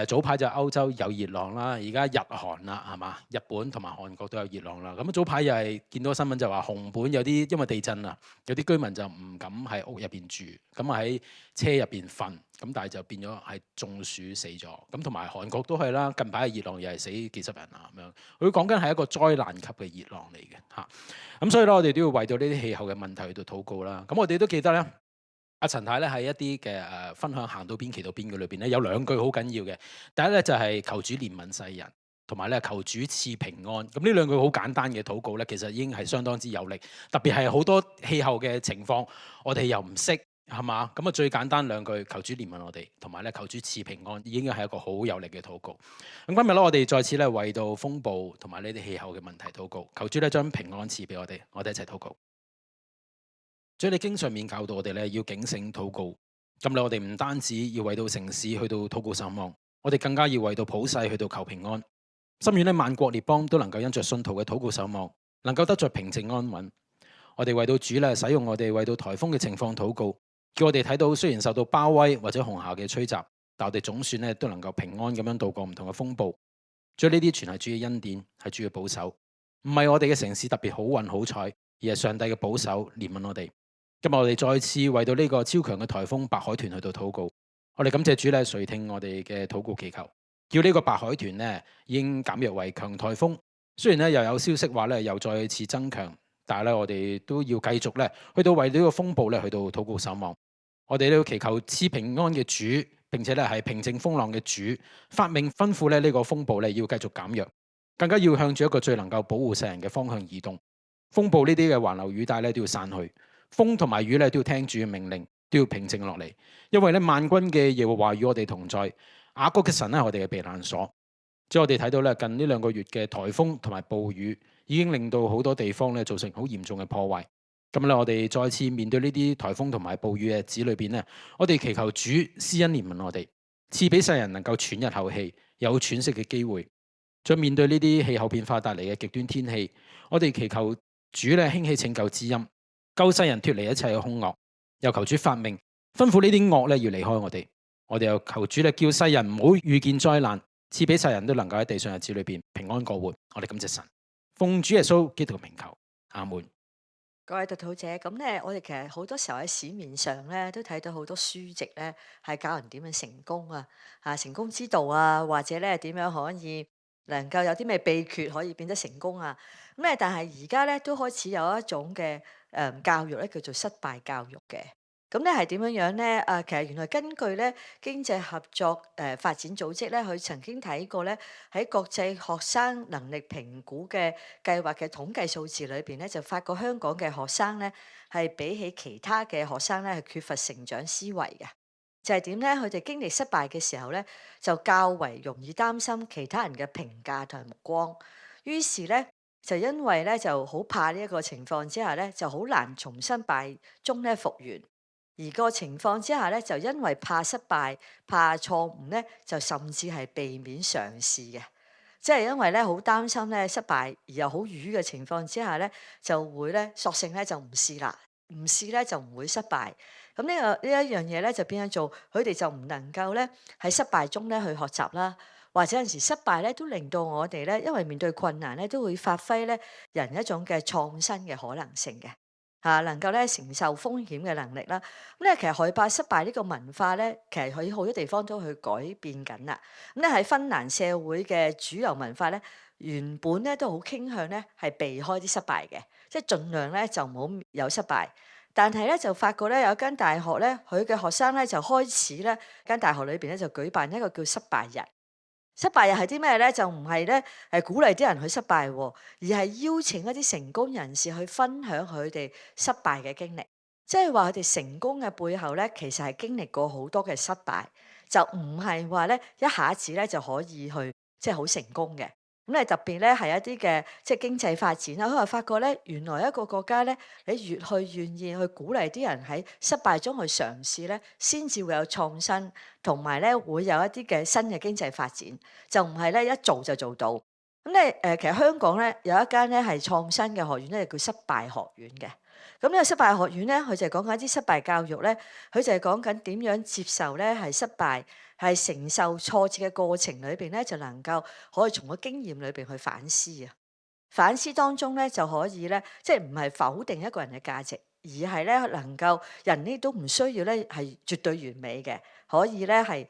早排就歐洲有熱浪啦，而家日韓啦，係嘛？日本同埋韓國都有熱浪啦。咁早排又係見到新聞就話紅本有啲因為地震啊，有啲居民就唔敢喺屋入邊住，咁啊喺車入邊瞓，咁但係就變咗係中暑死咗。咁同埋韓國都係啦，近排嘅熱浪又係死幾十人啊咁樣。佢講緊係一個災難級嘅熱浪嚟嘅嚇。咁所以咧，我哋都要為到呢啲氣候嘅問題去到禱告啦。咁我哋都記得咧，阿陳太咧喺一啲嘅分享行到邊祈到邊嘅裏邊咧，有兩句好緊要嘅。第一咧就係求主憐憫世人，同埋咧求主賜平安。咁呢兩句好簡單嘅禱告咧，其實已經係相當之有力。特別係好多氣候嘅情況，我哋又唔識係嘛？咁啊最簡單兩句，求主憐憫我哋，同埋咧求主賜平安，已經係一個好有力嘅禱告。咁今日咧，我哋再次咧為到風暴同埋呢啲氣候嘅問題禱告，求主咧將平安賜俾我哋一齊禱告。主，你經上面教導我哋咧要警醒禱告。今日我哋唔單止要為到城市去到禱告守望，我哋更加要為到普世去到求平安。心願咧萬國列邦都能夠因着信徒嘅禱告守望，能夠得着平靜安穩。我哋為到主咧使用我哋為到颱風嘅情況禱告，叫我哋睇到雖然受到包圍或者紅霞嘅吹襲，但我哋總算咧都能夠平安咁樣度過唔同嘅風暴。主，呢啲全係主嘅恩典，係主嘅保守，唔係我哋嘅城市特別好運好彩，而係上帝嘅保守憐憫我哋。今日我哋再次為到呢個超強嘅颱風白海豚去到禱告，我哋感謝主咧垂聽我哋嘅禱告祈求，叫呢個白海豚咧已經減弱為強颱風。雖然咧又有消息話咧又再次增強，但係咧我哋都要繼續咧去到為呢個風暴咧去到禱告守望。我哋都要祈求賜平安嘅主，並且咧係平靜風浪嘅主，發命吩咐咧呢個風暴咧要繼續減弱，更加要向住一個最能夠保護世人嘅方向移動。風暴呢啲嘅環流雨帶咧都要散去。風同埋雨咧都要聽主嘅命令，都要平靜落嚟。因為咧萬軍嘅耶和華與我哋同在，雅各嘅神咧係我哋嘅避難所。即係我哋睇到咧近呢2個月嘅颱風同埋暴雨，已經令到好多地方咧造成好嚴重嘅破壞。咁咧我哋再次面對呢啲颱風同埋暴雨嘅日子裏邊咧，我哋祈求主施恩憐憫我哋，賜俾世人能夠喘一口氣，有喘息嘅機會。再面對呢啲氣候變化帶嚟嘅極端天氣，我哋祈求主咧興起拯救之音，救世人脫離一切嘅兇惡，又求主發命吩咐呢啲惡咧要離開我哋。我哋又求主咧叫世人唔好遇見災難，賜俾世人都能夠喺地上日子裏邊平安過活。我哋感謝神，奉主耶穌基督嘅名求，阿門。各位讀禱者，咁咧，我哋其實好多時候喺市面上咧都睇到好多書籍咧，係教人點樣成功啊，成功之道啊，或者咧點樣可以能夠有啲咩秘訣可以變得成功啊。咁咧，但係而家咧都開始有一種嘅教育咧，叫做失敗教育嘅。咁咧係點樣樣咧？其實原來根據咧經濟合作發展組織咧，佢曾經睇過咧喺國際學生能力評估嘅計劃嘅統計數字裏邊咧，就發覺香港嘅學生咧係比起其他嘅學生咧係缺乏成長思維嘅。就係點咧？佢哋經歷失敗嘅時候咧，就較為容易擔心其他人嘅評價同埋目光。於是咧就因為咧就好怕呢一個情況之下咧，就好難從失敗中咧復原。而個情況之下咧，就因為怕失敗、怕錯誤咧，就甚至係避免嘗試嘅。即係因為咧好擔心咧失敗，而又好瘀嘅情況之下咧，就會咧索性咧就唔試啦，唔試咧就唔會失敗。咁呢一樣嘢咧就變咗做佢哋就唔能夠咧喺失敗中咧去學習啦，或者有陣時失敗咧都令到我哋咧，因為面對困難咧都會發揮咧人一種嘅創新嘅可能性嘅。能夠咧承受風險嘅能力啦。咁咧其實害怕失敗呢個文化咧，其實喺好多地方都去改變緊啦。咁咧喺芬蘭社會嘅主流文化咧，原本咧都好傾向咧係避開啲失敗嘅，即係盡量咧就唔好有失敗。但係咧就發覺咧有一間大學咧，佢嘅學生咧就開始咧間大學裏邊咧就舉辦一個叫失敗日。失敗又係啲咩咧？就唔係咧係鼓勵啲人去失敗，而係邀請一啲成功人士去分享佢哋失敗嘅經歷。即係話佢哋成功嘅背後咧，其實係經歷過好多嘅失敗，就唔係話咧一下子咧就可以去即係好成功嘅。咁咧特別咧係一啲嘅即係經濟發展啦，佢話發覺咧原來一個國家咧，你越去願意去鼓勵啲人喺失敗中去嘗試咧，先至會有創新，同埋咧會有一啲嘅新嘅經濟發展，就唔係咧一做就做到。咁咧其實香港咧有一間咧係創新嘅學院咧，叫失敗學院嘅。咁呢個失敗學院咧，佢就係講緊一啲失敗教育咧，佢就係講緊點樣接受咧係失敗，係承受挫折嘅過程裏邊咧，就能夠可以從個經驗裏邊去反思啊。反思當中咧就可以咧，即係唔係否定一個人嘅價值，而係咧能夠人呢都唔需要咧係絕對完美嘅，可以咧係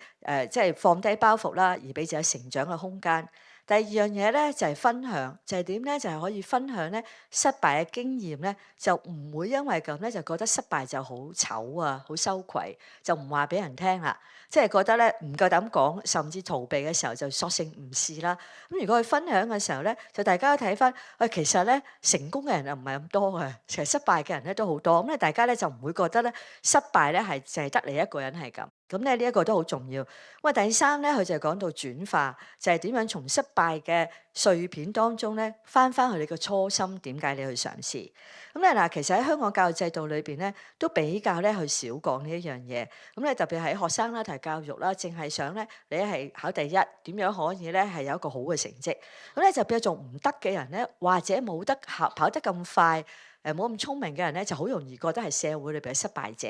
即係放低包袱啦，而俾自己成長嘅空間。第二樣嘢咧就係分享，就係點咧？就係可以分享咧失敗嘅經驗咧，就唔會因為咁咧就覺得失敗就好醜啊，好羞愧，就唔話俾人聽啦。即係覺得咧唔夠膽講，甚至逃避嘅時候就索性唔試啦。咁如果佢分享嘅時候咧，就大家都睇翻，其實咧成功嘅人又唔係咁多嘅，其實失敗嘅人咧都好多。咁咧大家咧就唔會覺得咧失敗咧係淨係得你一個人係咁。咁咧呢一個都好重要。咁啊第三咧，佢就係講到轉化，就係點樣從失敗嘅碎片當中咧翻去你嘅初心，點解你去嘗試？咁咧嗱，其實喺香港教育制度裏邊咧，都比較咧去少講呢一樣嘢。咁咧特別係學生啦，同埋教育啦，淨係想咧你係考第一，點樣可以咧係有一個好嘅成績。咁咧就變咗做唔得嘅人咧，或者冇得跑得咁快，冇咁聰明嘅人咧，就好容易覺得係社會裏邊嘅失敗者。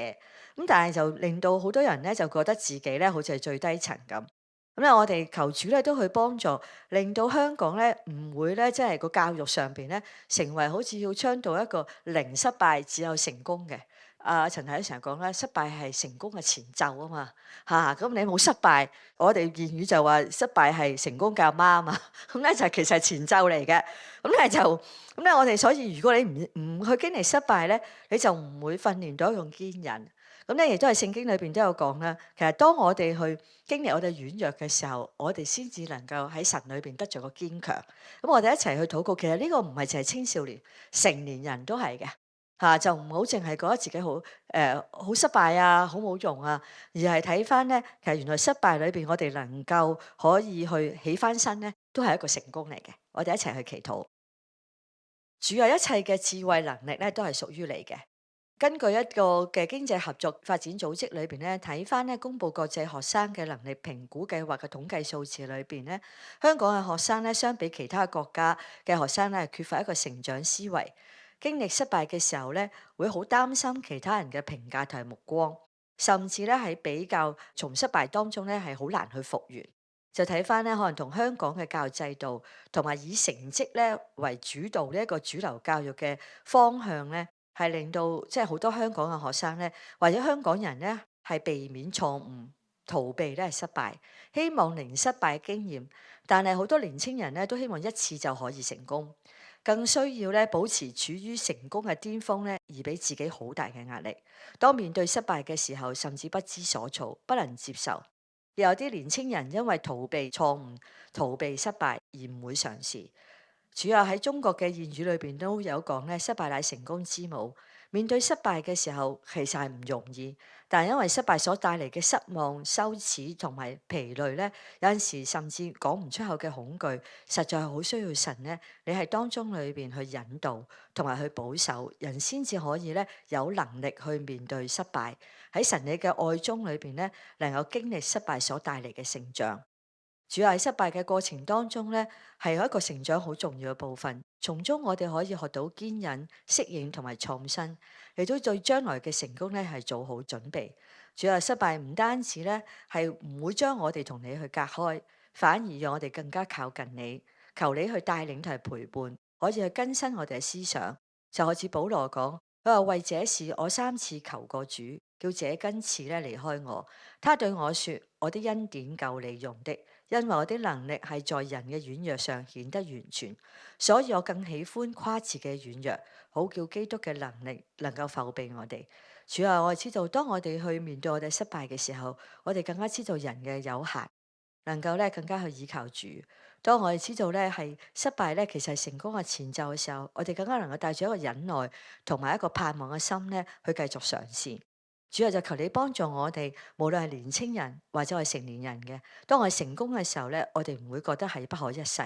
咁但係就令到好多人咧就覺得自己咧好似係最低層咁。咁咧我哋求主咧都去幫助，令到香港咧唔會咧即係個教育上邊咧成為好似要倡導一個零失敗只有成功嘅。陳太成日講咧，失敗係成功嘅前奏啊嘛嚇。咁你冇失敗，我哋諺語就話失敗係成功嘅阿媽啊嘛。咁咧就其實係前奏嚟嘅。咁咧我哋所以如果你唔去經歷失敗咧，你就唔會訓練到一種堅忍。咁咧亦都係聖經裏邊都有講啦。其實當我哋去經歷我哋軟弱嘅時候，我哋先至能夠喺神裏邊得著個堅強。咁我哋一齊去禱告。其實呢個唔係淨係青少年，成年人都係嘅嚇，就唔好淨係覺得自己好好失敗啊，好冇用啊，而係睇翻咧，其實原來失敗裏邊我哋能夠可以去起翻身咧，都係一個成功嚟嘅。我哋一齊去祈禱。主有一切嘅智慧能力咧，都係屬於你嘅。根據一個嘅經濟合作發展組織裏邊咧，睇翻咧公佈國際學生嘅能力評估計劃嘅統計數字裏邊咧，香港嘅學生咧相比其他國家嘅學生咧，缺乏一個成長思維，經歷失敗嘅時候咧，會好擔心其他人嘅評價同埋目光，甚至咧喺比較從失敗當中咧係好難去復原。就睇翻咧，可能同香港嘅教育制度同埋以成績咧為主導呢一個主流教育嘅方向咧，係令到即係好多香港嘅學生咧，或者香港人咧係避免錯誤、逃避咧係失敗，希望零失敗經驗。但係好多年青人咧都希望一次就可以成功，更需要咧保持處於成功嘅巔峰咧，而俾自己好大嘅壓力。當面對失敗嘅時候，甚至不知所措，不能接受。有啲年青人因為逃避錯誤、逃避失敗而唔會嘗試。主要喺中國嘅諺語裏邊都有講咧，失敗乃成功之母。面對失敗嘅時候，其實係唔容易，但係因為失敗所帶嚟嘅失望、羞恥同埋疲累咧，有陣時甚至講唔出口嘅恐懼，實在係好需要神咧，你係當中裏邊去引導同埋去保守，人先至可以咧有能力去面對失敗。喺神你嘅愛中裏邊咧，能夠經歷失敗所帶嚟嘅成長。主要喺失敗嘅過程當中咧，係有一個成長好重要嘅部分。從中我哋可以學到堅忍、適應同埋創新，亦都對將來嘅成功咧係做好準備。主要失敗唔單止咧係唔會將我哋同你去隔開，反而讓我哋更加靠近你。求你去帶領同埋陪伴，可以去更新我哋嘅思想。就好似保羅講，佢話為這事我3次求過主，叫這根刺咧離開我。他對我說：我的恩典夠你用的。因為我的能力係在人嘅軟弱上顯得完全，所以我更喜歡誇自己嘅軟弱，好叫基督嘅能力能夠覆庇我哋。主啊，我哋知道當我哋去面對我哋失敗嘅時候，我哋更加知道人嘅有限，能夠咧更加去依靠主。當我哋知道咧係失敗咧其實係成功嘅前奏嘅時候，我哋更加能夠帶住一個忍耐同埋一個盼望嘅心咧去繼續嘗試。主啊，就求你幫助我哋，無論係年青人或者係成年人嘅。當我哋成功嘅時候咧，我哋唔會覺得係不可一世；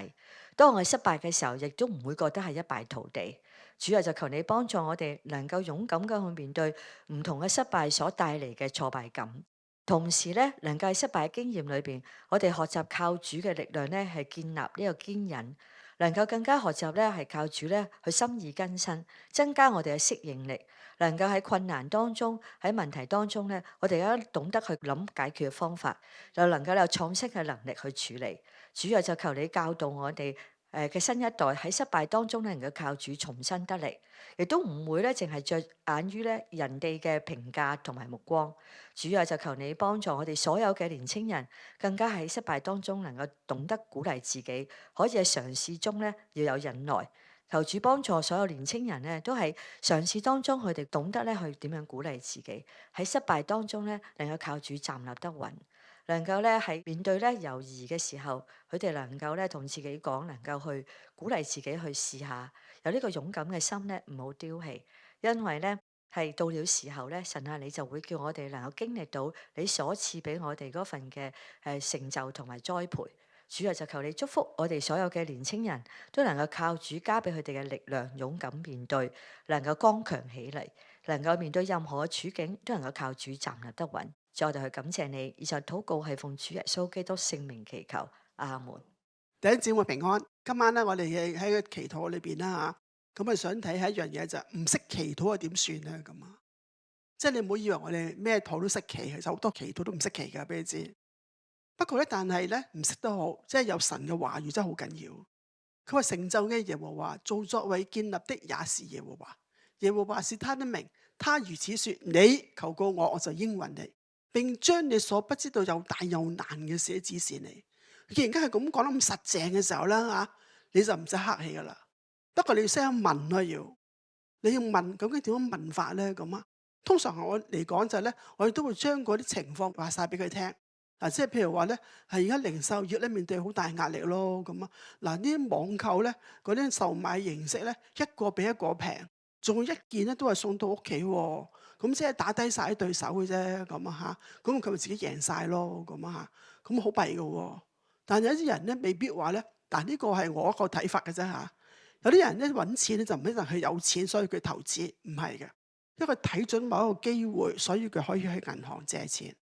當我哋失敗嘅時候，亦都唔會覺得係一敗塗地。主啊，就求你幫助我哋，能夠勇敢咁去面對唔同嘅失敗所帶嚟嘅挫敗感，同時咧，能夠喺失敗嘅經驗裏邊，我哋學習靠主嘅力量咧，係建立呢個堅忍，能夠更加學習咧，係靠主咧去心意更新，增加我哋嘅適應力。能夠喺困難當中、喺問題當中咧，我哋而家懂得去諗解決嘅方法，又能夠有創新嘅能力去處理。主啊，就求你教導我哋嘅新一代喺失敗當中咧，能夠靠主重新得力，亦都唔會咧淨係着眼於咧人哋嘅評價同埋目光。主啊，就求你幫助我哋所有嘅年青人，更加喺失敗當中能夠懂得鼓勵自己，可以喺嘗試中咧要有忍耐。求主幫助所有年青人咧，都係嘗試當中佢哋懂得咧去點樣鼓勵自己，喺失敗當中咧能夠靠主站立得穩。能夠咧喺面對咧猶豫嘅時候，佢哋能夠咧同自己講，能夠去鼓勵自己去試下，有呢個勇敢嘅心咧，唔好丟棄，因為咧係到了時候咧，神啊，你就會叫我哋能夠經歷到你所賜俾我哋嗰份嘅成就同埋栽培。主啊，就求你祝福我哋所有嘅年青人都能夠靠主加俾佢哋嘅力量，勇敢面對，能夠剛強起嚟，能夠面對任何嘅處境都能夠靠主站立得穩。再我哋去感謝你，以上禱告係奉主耶穌基督聖名祈求，阿門。弟兄姊妹平安。今晚咧，我哋喺個祈禱裏邊啦嚇，咁啊想睇下一樣嘢就係唔識祈禱啊點算咧咁啊？即係你唔好以為我哋咩禱都識祈，其實好多祈禱都唔識祈㗎，俾你知。不過咧，但係咧唔識得好，即係有神嘅話語真係好緊要。佢話成就嘅耶和華，造作為建立的也是耶和華。耶和華是他的名，他如此說：你求告我，我就應允你，並將你所不知道又大又難嘅事指示你。既然家係咁講得咁實淨嘅時候啦嚇，你就唔使客氣噶啦。不過你要識得問咯，你要問究竟點樣問法咧咁啊？通常我嚟講就係咧，我哋都會將嗰啲情況話晒俾佢聽。嗱，即係譬如話咧，係而家零售業咧面對好大壓力咯咁啊。嗱，呢啲網購咧，嗰啲售賣形式咧，一個比一個平，仲一件咧都係送到屋企喎。咁即係打低晒啲對手嘅啫咁啊嚇。咁佢咪自己贏晒咯咁啊嚇。咁好弊嘅喎。但有啲人咧未必話咧，但呢個係我一個睇法嘅啫嚇。有啲人咧揾錢咧就唔一定係有錢，所以佢投資，唔係嘅，因為佢睇準某一個機會，所以佢可以去銀行借錢。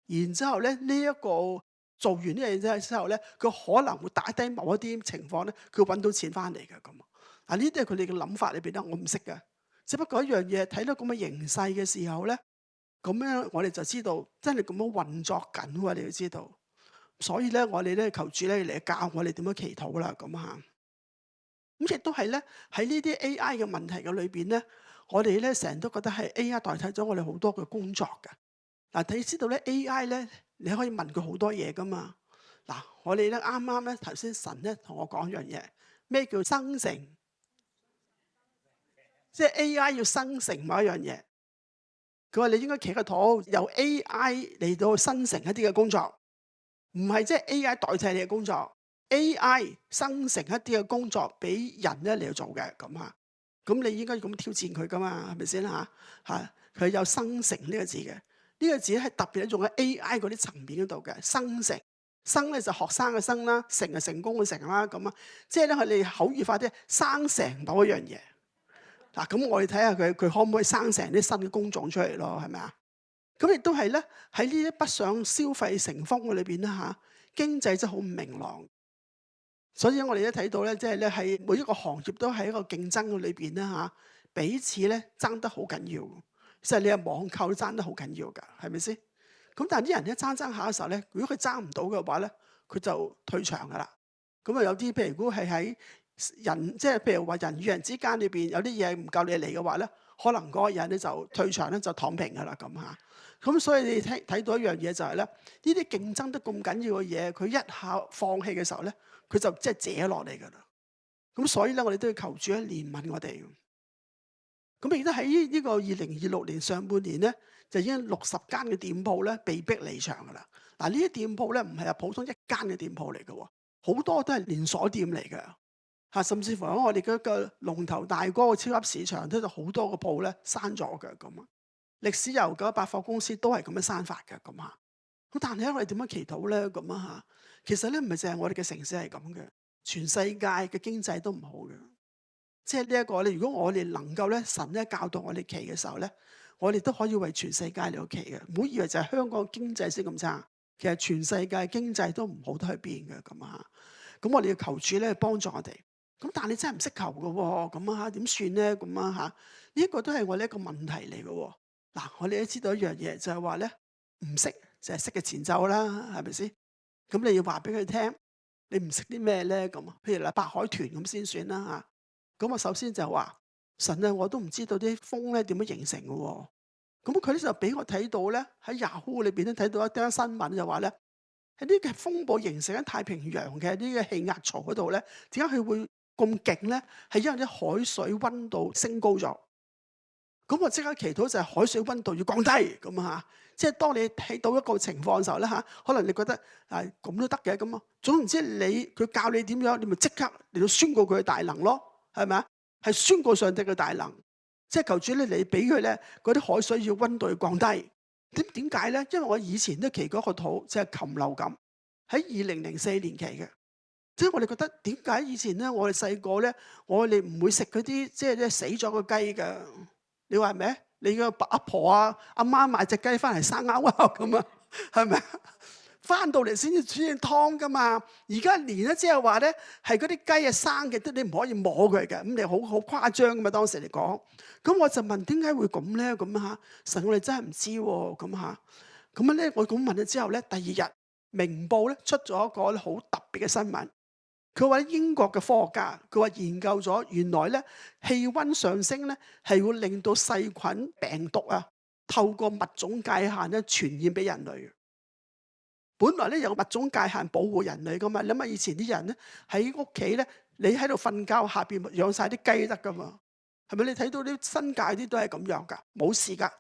然之後咧，呢一個做完呢樣嘢之後咧，佢可能會打低某一啲情況咧，佢揾到錢翻嚟嘅咁。啊，呢啲係佢哋嘅諗法裏邊咧，我唔識嘅。只不過一樣嘢睇到咁嘅形勢嘅時候咧，咁樣我哋就知道真係咁樣運作緊喎，你要知道。所以咧，我哋咧求主咧嚟教我哋點樣祈禱啦，咁嚇。咁亦都係咧喺呢啲 AI 嘅問題嘅裏邊咧，我哋咧成日都覺得係 AI 代替咗我哋好多嘅工作嘅。嗱，你知道咧 AI 咧，你可以問佢好多嘢噶嘛。嗱，我哋咧啱啱咧頭先神咧同我講一樣嘢，咩叫生成？即係 AI 要生成某一樣嘢。佢話你應該企個肚，由 AI 嚟到生成一啲嘅工作。唔係即係 AI 代替你嘅工作 ，AI 生成一啲嘅工作俾人咧嚟去做嘅咁嚇。咁你應該咁挑戰佢噶嘛，係咪先嚇？佢有生成呢個字嘅，呢個字係特別用喺 AI 嗰啲層面嗰度嘅生成。生咧就學生嘅生啦，成係成功嘅成啦咁啊。即係咧佢哋口語化啲生成到一樣嘢。嗱，咁我哋睇下佢可唔可以生成啲新嘅工種出嚟咯？係咪啊？咁亦都係咧，喺呢啲北上消費成風嘅裏邊咧嚇，經濟真係好唔明朗。所以我哋都睇到咧，即係咧喺每一個行業都喺一個競爭嘅裏邊咧嚇，彼此咧爭得好緊要。即係你係網購都爭得好緊要㗎，係咪先？咁但係啲人咧爭下嘅時候咧，如果佢爭唔到嘅話咧，佢就退場㗎啦。咁啊有啲譬如如果係喺人，即係譬如話人與人之間裏邊有啲嘢唔夠你嚟嘅話咧，可能嗰個人咧就退場咧就躺平㗎啦咁嚇。咁所以你睇到一樣嘢就係咧，呢啲競爭得咁緊要嘅嘢，佢一下放棄嘅時候咧，佢就即係借落嚟㗎啦。咁所以咧，我哋都要求主咧憐憫我哋。咁亦都喺呢個2026年上半年咧，就已經60間嘅店鋪咧被逼離場㗎啦。嗱，呢啲店鋪咧唔係話普通一間嘅店鋪嚟嘅喎，好多都係連鎖店嚟嘅嚇，甚至乎喺我哋嗰個龍頭大哥嘅超級市場都有好多個鋪咧閂咗嘅咁啊。歷史悠久嘅百貨公司都係咁樣閂法嘅咁嚇。咁但係咧，我哋點樣祈禱咧咁啊嚇？其實咧唔係淨係我哋嘅城市係咁嘅，全世界嘅經濟都唔好嘅。即係呢一個咧，如果我哋能夠咧，神咧教導我哋祈嘅時候咧，我哋都可以為全世界嚟到祈嘅。唔好以為就係香港經濟先咁差，其實全世界經濟都唔好得去邊嘅咁啊。咁我哋要求主咧幫助我哋。咁但係你真係唔識求嘅喎，咁啊點算咧？咁啊嚇，呢一個都係我哋一個問題嚟嘅喎。嗱，我哋都知道一樣嘢，就係話咧，唔識就係識嘅前奏啦，係咪先？咁你要話俾佢聽，你唔識啲咩咧？咁譬如嗱，白海豚咁先算啦嚇。咁我首先就話神啊，我都唔知道啲風咧點樣形成嘅喎。咁佢咧就俾我睇到咧，喺 Yahoo 裏邊都睇到一單新聞就話咧，喺呢個風暴形成喺太平洋嘅呢個氣壓槽嗰度咧，點解佢會咁勁咧？係因為啲海水溫度升高咗。咁我即刻祈禱就係海水溫度要降低咁啊！即係當你睇到一個情況嘅時候咧嚇，可能你覺得咁都得嘅咁啊。總言之，佢教你點樣，你咪即刻嚟到宣告佢嘅大能咯，係咪啊？係宣告上帝嘅大能，即係求主咧，你俾佢咧嗰啲海水要溫度要降低。點解咧？因為我以前都祈過一個禱，即係禽流感喺2004年期嘅。即係我哋覺得點解以前咧，我哋細個咧，我哋唔會食嗰啲即係死咗嘅雞㗎。你話係咪？你個阿婆啊、阿媽買隻雞翻嚟生勾勾咁啊，係咪啊？翻到嚟先至劏㗎嘛。而家連咧即係話咧，係嗰啲雞啊生嘅，都你唔可以摸佢嘅。咁你好誇張㗎嘛，當時嚟講。咁我就問點解會咁咧？咁嚇神我哋真係唔知喎。咁嚇咁咧，我咁問咗之後咧，第二日明報咧出咗一個好特別嘅新聞。佢話英國嘅科學家，佢話研究咗原來咧氣温上升咧係會令到細菌病毒啊透過物種界限咧傳染俾人類嘅。本來咧有物種界限保護人類噶嘛，你諗下以前啲人咧喺屋企咧，你喺度瞓覺下邊養晒啲雞得噶嘛，係咪？你睇到啲新界啲都係咁樣噶，冇事噶。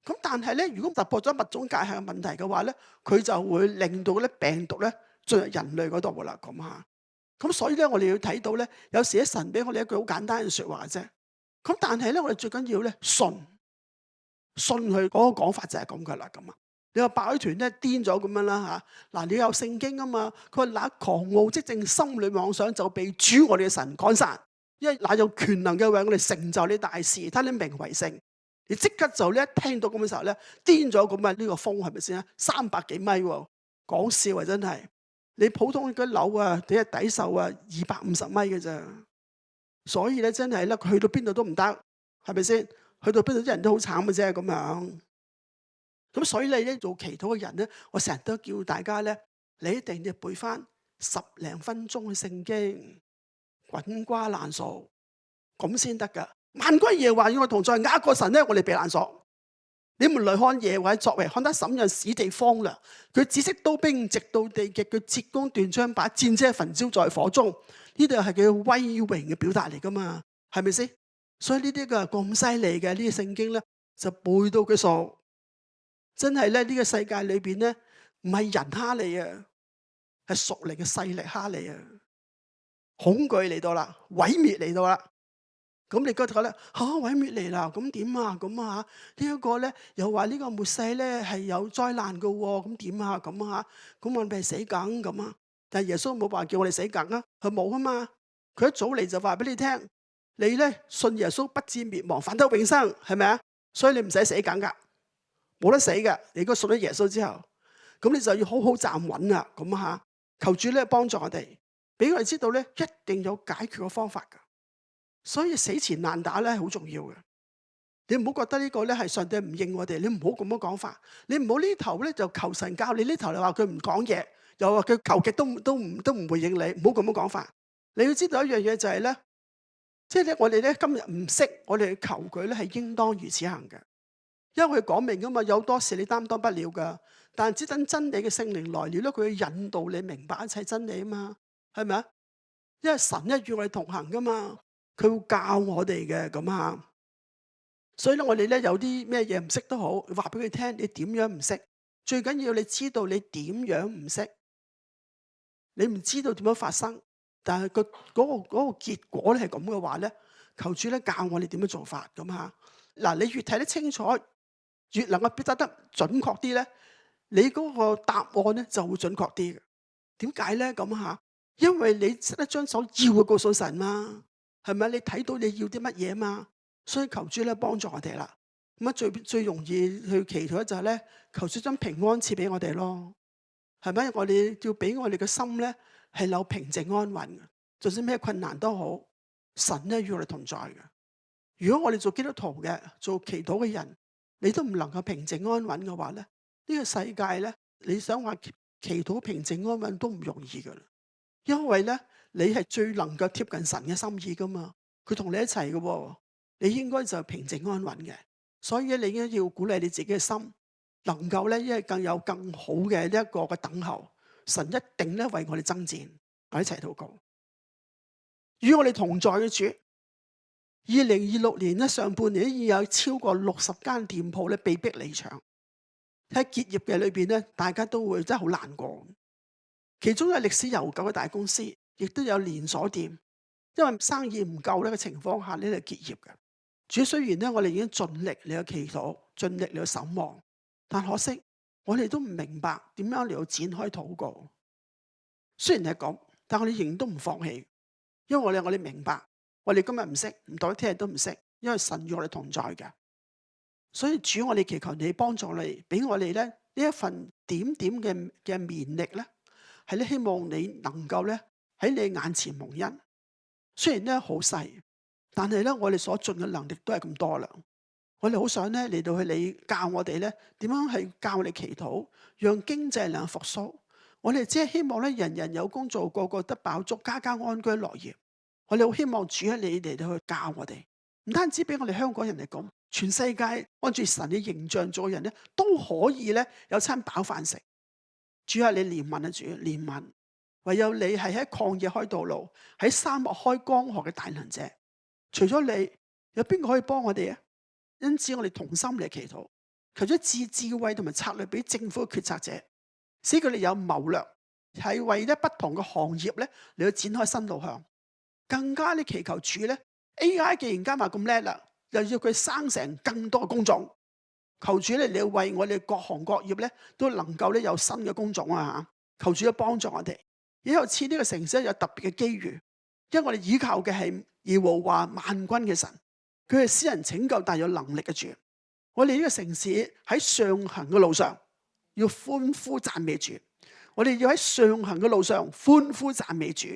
咁但係咧，如果突破咗物種界限嘅問題嘅話咧，佢就會令到咧病毒咧進入人類嗰度噶啦，咁嚇。咁所以咧，我哋要睇到咧，有時咧神俾我哋一句好簡單嘅説話啫。咁但係咧，我哋最緊要咧信佢嗰個講法就係咁噶啦，咁啊。你話白海豚咧癲咗咁樣啦嚇，嗱你有聖經啊嘛，佢話那狂傲即正心裏妄想就被主我哋嘅神趕散，因為那有權能嘅為我哋成就你大事，睇你名為聖。你即刻就咧一聽到咁嘅時候咧癲咗咁啊！呢個風係咪先啊？300幾米喎，講笑啊真係。你普通嘅樓啊，你係抵受啊250米嘅咋，所以咧真係咧，去到邊度都唔得，係咪先？去到邊度啲人都好慘嘅啫咁樣。咁所以你咧做祈禱嘅人咧，我成日都叫大家咧，你一定要背翻10零分鐘嘅聖經，滾瓜爛熟，咁先得㗎。萬軍耶和華與我同在，雅各神咧，我哋避難所。你們來看耶和華作為，看他審判使地荒涼。佢止息刀兵，直到地極。佢折弓斷槍，把戰車焚燒在火中。呢度係佢威榮嘅表達嚟噶嘛？係咪先？所以呢啲嘅咁犀利嘅呢啲聖經咧，就背到佢傻。真係咧，呢個世界裏邊咧，唔係人蝦你啊，係屬靈嘅勢力蝦你啊！恐懼嚟到啦，毀滅嚟到啦。咁你覺得咧毀滅嚟啦，咁點啊？咁啊呢一個咧又話呢個末世咧係有災難噶喎，咁點啊？咁啊咁我哋係死梗咁啊？但係耶穌冇話叫我哋死梗啊，佢冇啊嘛。佢一早嚟就話俾你聽，你咧信耶穌不至滅亡，反得永生，係咪啊？所以你唔使死梗噶，冇得死噶。你如果信咗耶穌之後，咁你就要好好站穩啦。咁啊求主咧幫助我哋，俾我哋知道咧一定有解決嘅方法噶。所以死纏爛打咧好重要嘅，你唔好覺得呢個咧係上帝唔應我哋，你唔好咁樣講法，你唔好呢頭咧就求神教你，呢頭你話佢唔講嘢，又話佢求極都唔回應你，唔好咁樣講法。你要知道一樣嘢就係咧，即係咧我哋咧今日唔識，我哋去求佢咧係應當如此行嘅，因為佢講明噶嘛，有多事你擔當不了噶，但係只等真理嘅聖靈來了咧，佢要引導你明白一切真理啊嘛，係咪啊？因為神咧與我哋同行噶嘛。佢會教我哋嘅咁啊，所以咧我哋咧有啲咩嘢唔識都好，話俾佢聽，你點樣唔識？最緊要你知道你點樣唔識，你唔知道點樣發生，但係嗰個結果咧係咁嘅話咧，求主咧教我哋點樣做法咁啊。嗱，你越睇得清楚，越能夠表達得準確啲咧，你嗰個答案咧就會準確啲嘅。點解咧咁啊？因為你識得將所要嘅告訴神嘛。係咪？你睇到你要啲乜嘢嘛？所以求主咧幫助我哋啦。咁啊最容易去祈禱就係咧，求主將平安賜俾我哋咯。係咪？我哋要俾我哋嘅心咧係有平靜安穩嘅。就算咩困難都好，神咧與我哋同在嘅。如果我哋做基督徒嘅，做祈禱嘅人，你都唔能夠平靜安穩嘅話咧，呢個世界咧，你想話祈禱平靜安穩都唔容易噶啦。因為咧，你係最能夠貼近神嘅心意噶嘛，佢同你一齊嘅喎，你應該就平靜安穩嘅。所以你應該要鼓勵你自己嘅心，能夠咧，因為更有更好嘅呢一個嘅等候，神一定咧為我哋爭戰。我哋一齊禱告。與我哋同在嘅主，2026年咧上半年已經有超過60間店鋪咧被逼離場。喺結業嘅裏邊咧，大家都會真係好難過。其中有歷史悠久嘅大公司，亦都有連鎖店，因為生意唔夠呢個情況下呢就結業嘅。主，雖然咧我哋已經盡力嚟去祈禱，盡力嚟去守望，但可惜我哋都唔明白點樣嚟去展開禱告。雖然係咁，但我哋仍然都唔放棄，因為我哋明白，我哋今日唔識，唔代表聽日都唔識，因為神與我哋同在嘅。所以主，我哋祈求你幫助你，俾我哋咧呢一份點點嘅勉力咧，係咧希望你能夠咧喺你眼前蒙恩。雖然咧好細，但係咧我哋所盡嘅能力都係咁多啦。我哋好想咧嚟到去你教我哋咧點樣去教我哋祈禱，讓經濟能復甦。我哋只係希望咧人人有工做，個個得飽足，家家安居樂業。我哋好希望主喺你嚟到去教我哋，唔單止俾我哋香港人嚟講，全世界按住神嘅形象做人咧，都可以咧有餐飽飯食。主啊，你憐憫啊，主憐憫，唯有你係喺曠野開道路，喺沙漠開江河嘅大能者。除咗你，有邊個可以幫我哋啊？因此我哋同心嚟祈禱，求咗智慧同埋策略俾政府嘅決策者，使佢哋有謀略，係為咧不同嘅行業咧嚟去展開新路向。更加你祈求主咧 ，AI 既然加埋咁叻啦，又要佢生成更多嘅工種，求主咧，你要為我哋各行各業咧都能夠咧有新嘅工種啊！求主咧幫助我哋，以後賜呢個城市有特別嘅機遇，因為我哋依靠嘅係耶和華萬軍嘅神，佢係私人拯救但有能力嘅主。我哋呢個城市喺上行嘅路上要歡呼讚美主，我哋要喺上行嘅路上歡呼讚美主。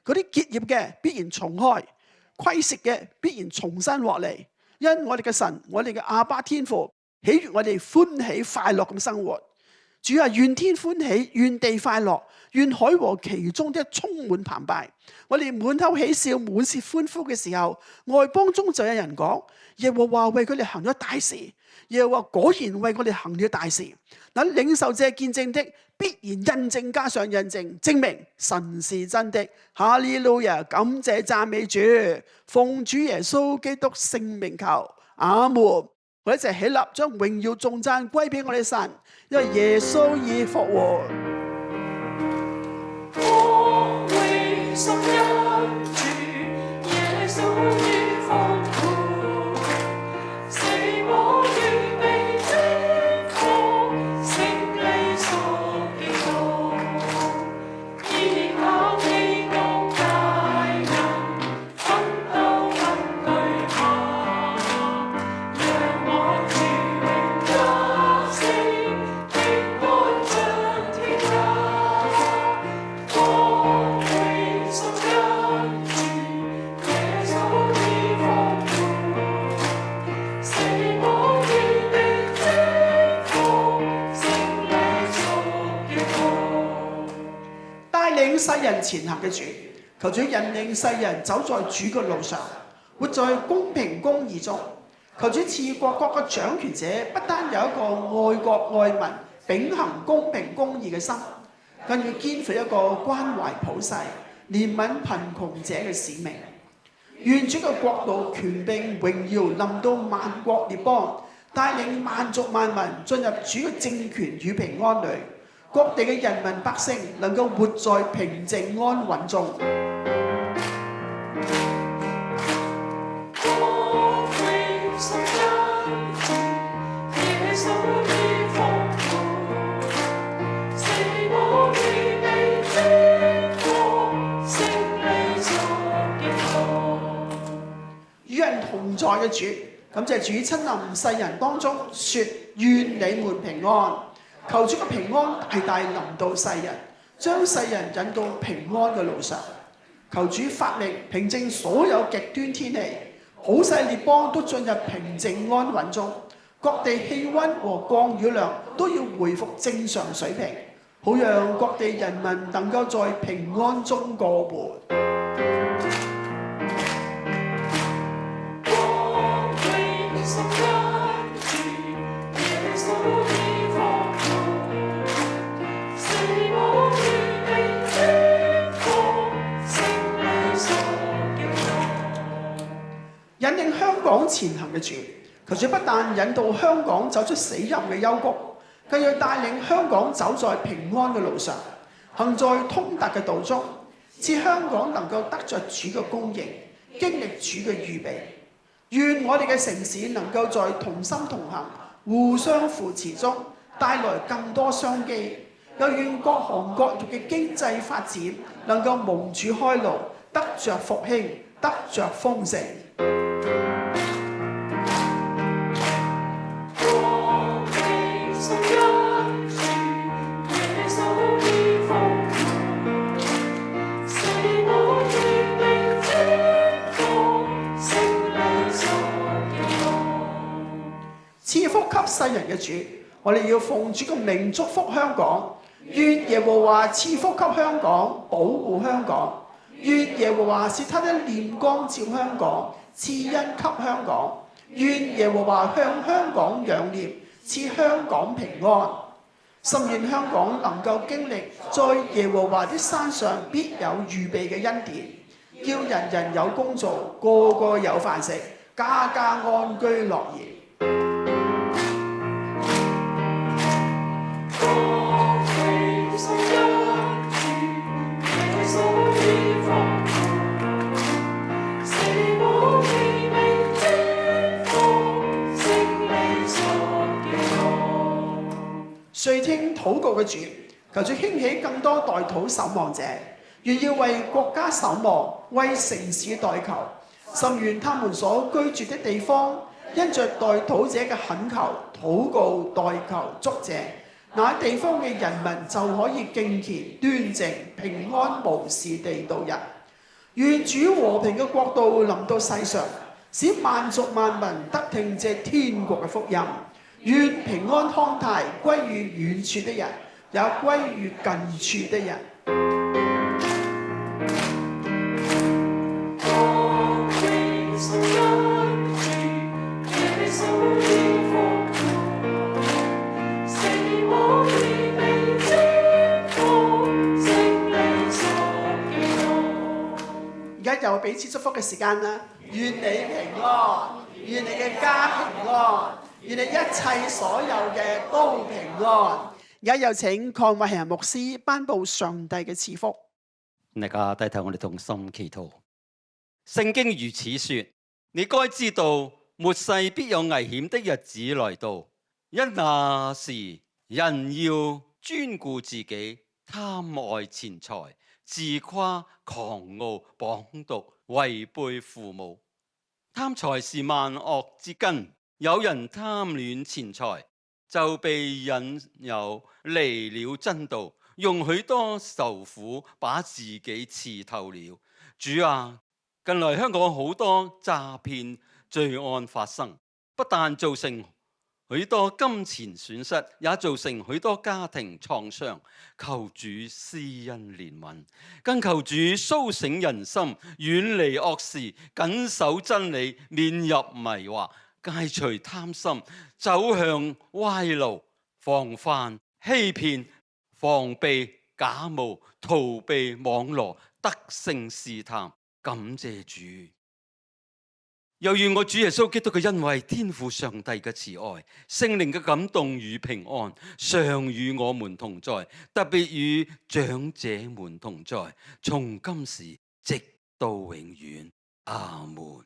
嗰啲結業嘅必然重開，虧蝕嘅必然重新獲利，因我哋嘅神，我哋嘅阿爸天父喜悅我哋歡喜快樂咁生活。主啊，願天歡喜，願地快樂，願海和其中的充滿澎湃。我哋滿口喜笑，滿舌歡呼嘅時候，外邦中就有人講，耶和華為佢哋行咗大事，耶和華果然為我哋行咗大事。嗱，領受這見證的必然印證加上印證，證明神是真的。哈利路亞，感謝讚美主，奉主耶穌基督聖名求，阿門。我哋一齊起立，將榮耀頌讚歸俾我哋神，因為耶穌已復活。世人前行嘅主，求主引領世人走在主嘅路上，活在公平公義中。求主賜國國嘅掌權者不單有一個愛國愛民、秉行公平公義嘅心，更要肩負一個關懷普世、憐憫貧窮者嘅使命。願主嘅國度、權柄、榮耀臨到萬國列邦，帶領萬族萬民進入主嘅政權與平安裏。各地嘅人民百姓能夠活在平靜安穩中。與人同在嘅主，感謝主親臨世人當中，說願你們平安。求主嘅平安大大臨到世人，將世人引到平安嘅路上。求主發力平靜所有極端天氣，好細列邦都進入平靜安穩中，各地氣温和降雨量都要恢復正常水平，好讓各地人民能夠在平安中過活。引領香港前行嘅主，求主不但引導香港走出死蔭嘅幽谷，更要帶領香港走在平安嘅路上，行在通達嘅道中，使香港能夠得着主嘅供應，經歷主嘅預備。願我哋嘅城市能夠在同心同行、互相扶持中帶來更多商機，又願各行各業嘅經濟發展能夠蒙主開路，得着復興，得着豐盛。賜福給世人嘅主，我哋要奉主嘅名祝福香港。願耶和華賜福給香港，保護香港。願耶和華使他的臉光照香港，賜恩給香港。願耶和華向香港仰臉，賜香港平安。甚願香港能夠經歷在耶和華的山上必有預備嘅恩典，叫人人有工做，個個有飯食，家家安居樂業。垂聽禱告嘅主，求主興起更多代禱守望者，願要為國家守望，為城市代求，甚願他們所居住的地方，因着代禱者嘅懇求、禱告、代求、祝謝，那地方嘅人民就可以敬虔、端正、平安無事地度日。願主和平嘅國度臨到世上，使萬族萬民得聽這天國嘅福音。願平安康泰歸於遠處的人，也歸於近處的人。而家又彼此祝福嘅時間啦！願你平安，願你嘅家平安。願你一切所有嘅都平安。而家有請鄺偉仁牧師頒布上帝嘅賜福。大家低頭，我哋同心祈禱。聖經如此說：你該知道，末世必有危險的日子來到，因那時人要專顧自己，貪愛錢財，自誇狂傲，謗讟，違背父母。貪財是萬惡之根。有人貪戀錢財，就被引誘離了真道，用許多愁苦把自己刺透了。主啊，近來香港好多詐騙罪案發生，不但造成許多金錢損失，也造成許多家庭創傷。求主施恩憐憫，更求主蘇醒人心，遠離惡事，謹守真理，免入迷惑，戒除貪心，走向歪路，防範欺騙，防備假冒，逃避網羅，得勝試探。感謝主，又願我主耶穌基督嘅恩惠、天父上帝嘅慈愛、聖靈嘅感動與平安，常與我們同在，特別與長者們同在，從今時直到永遠。阿門。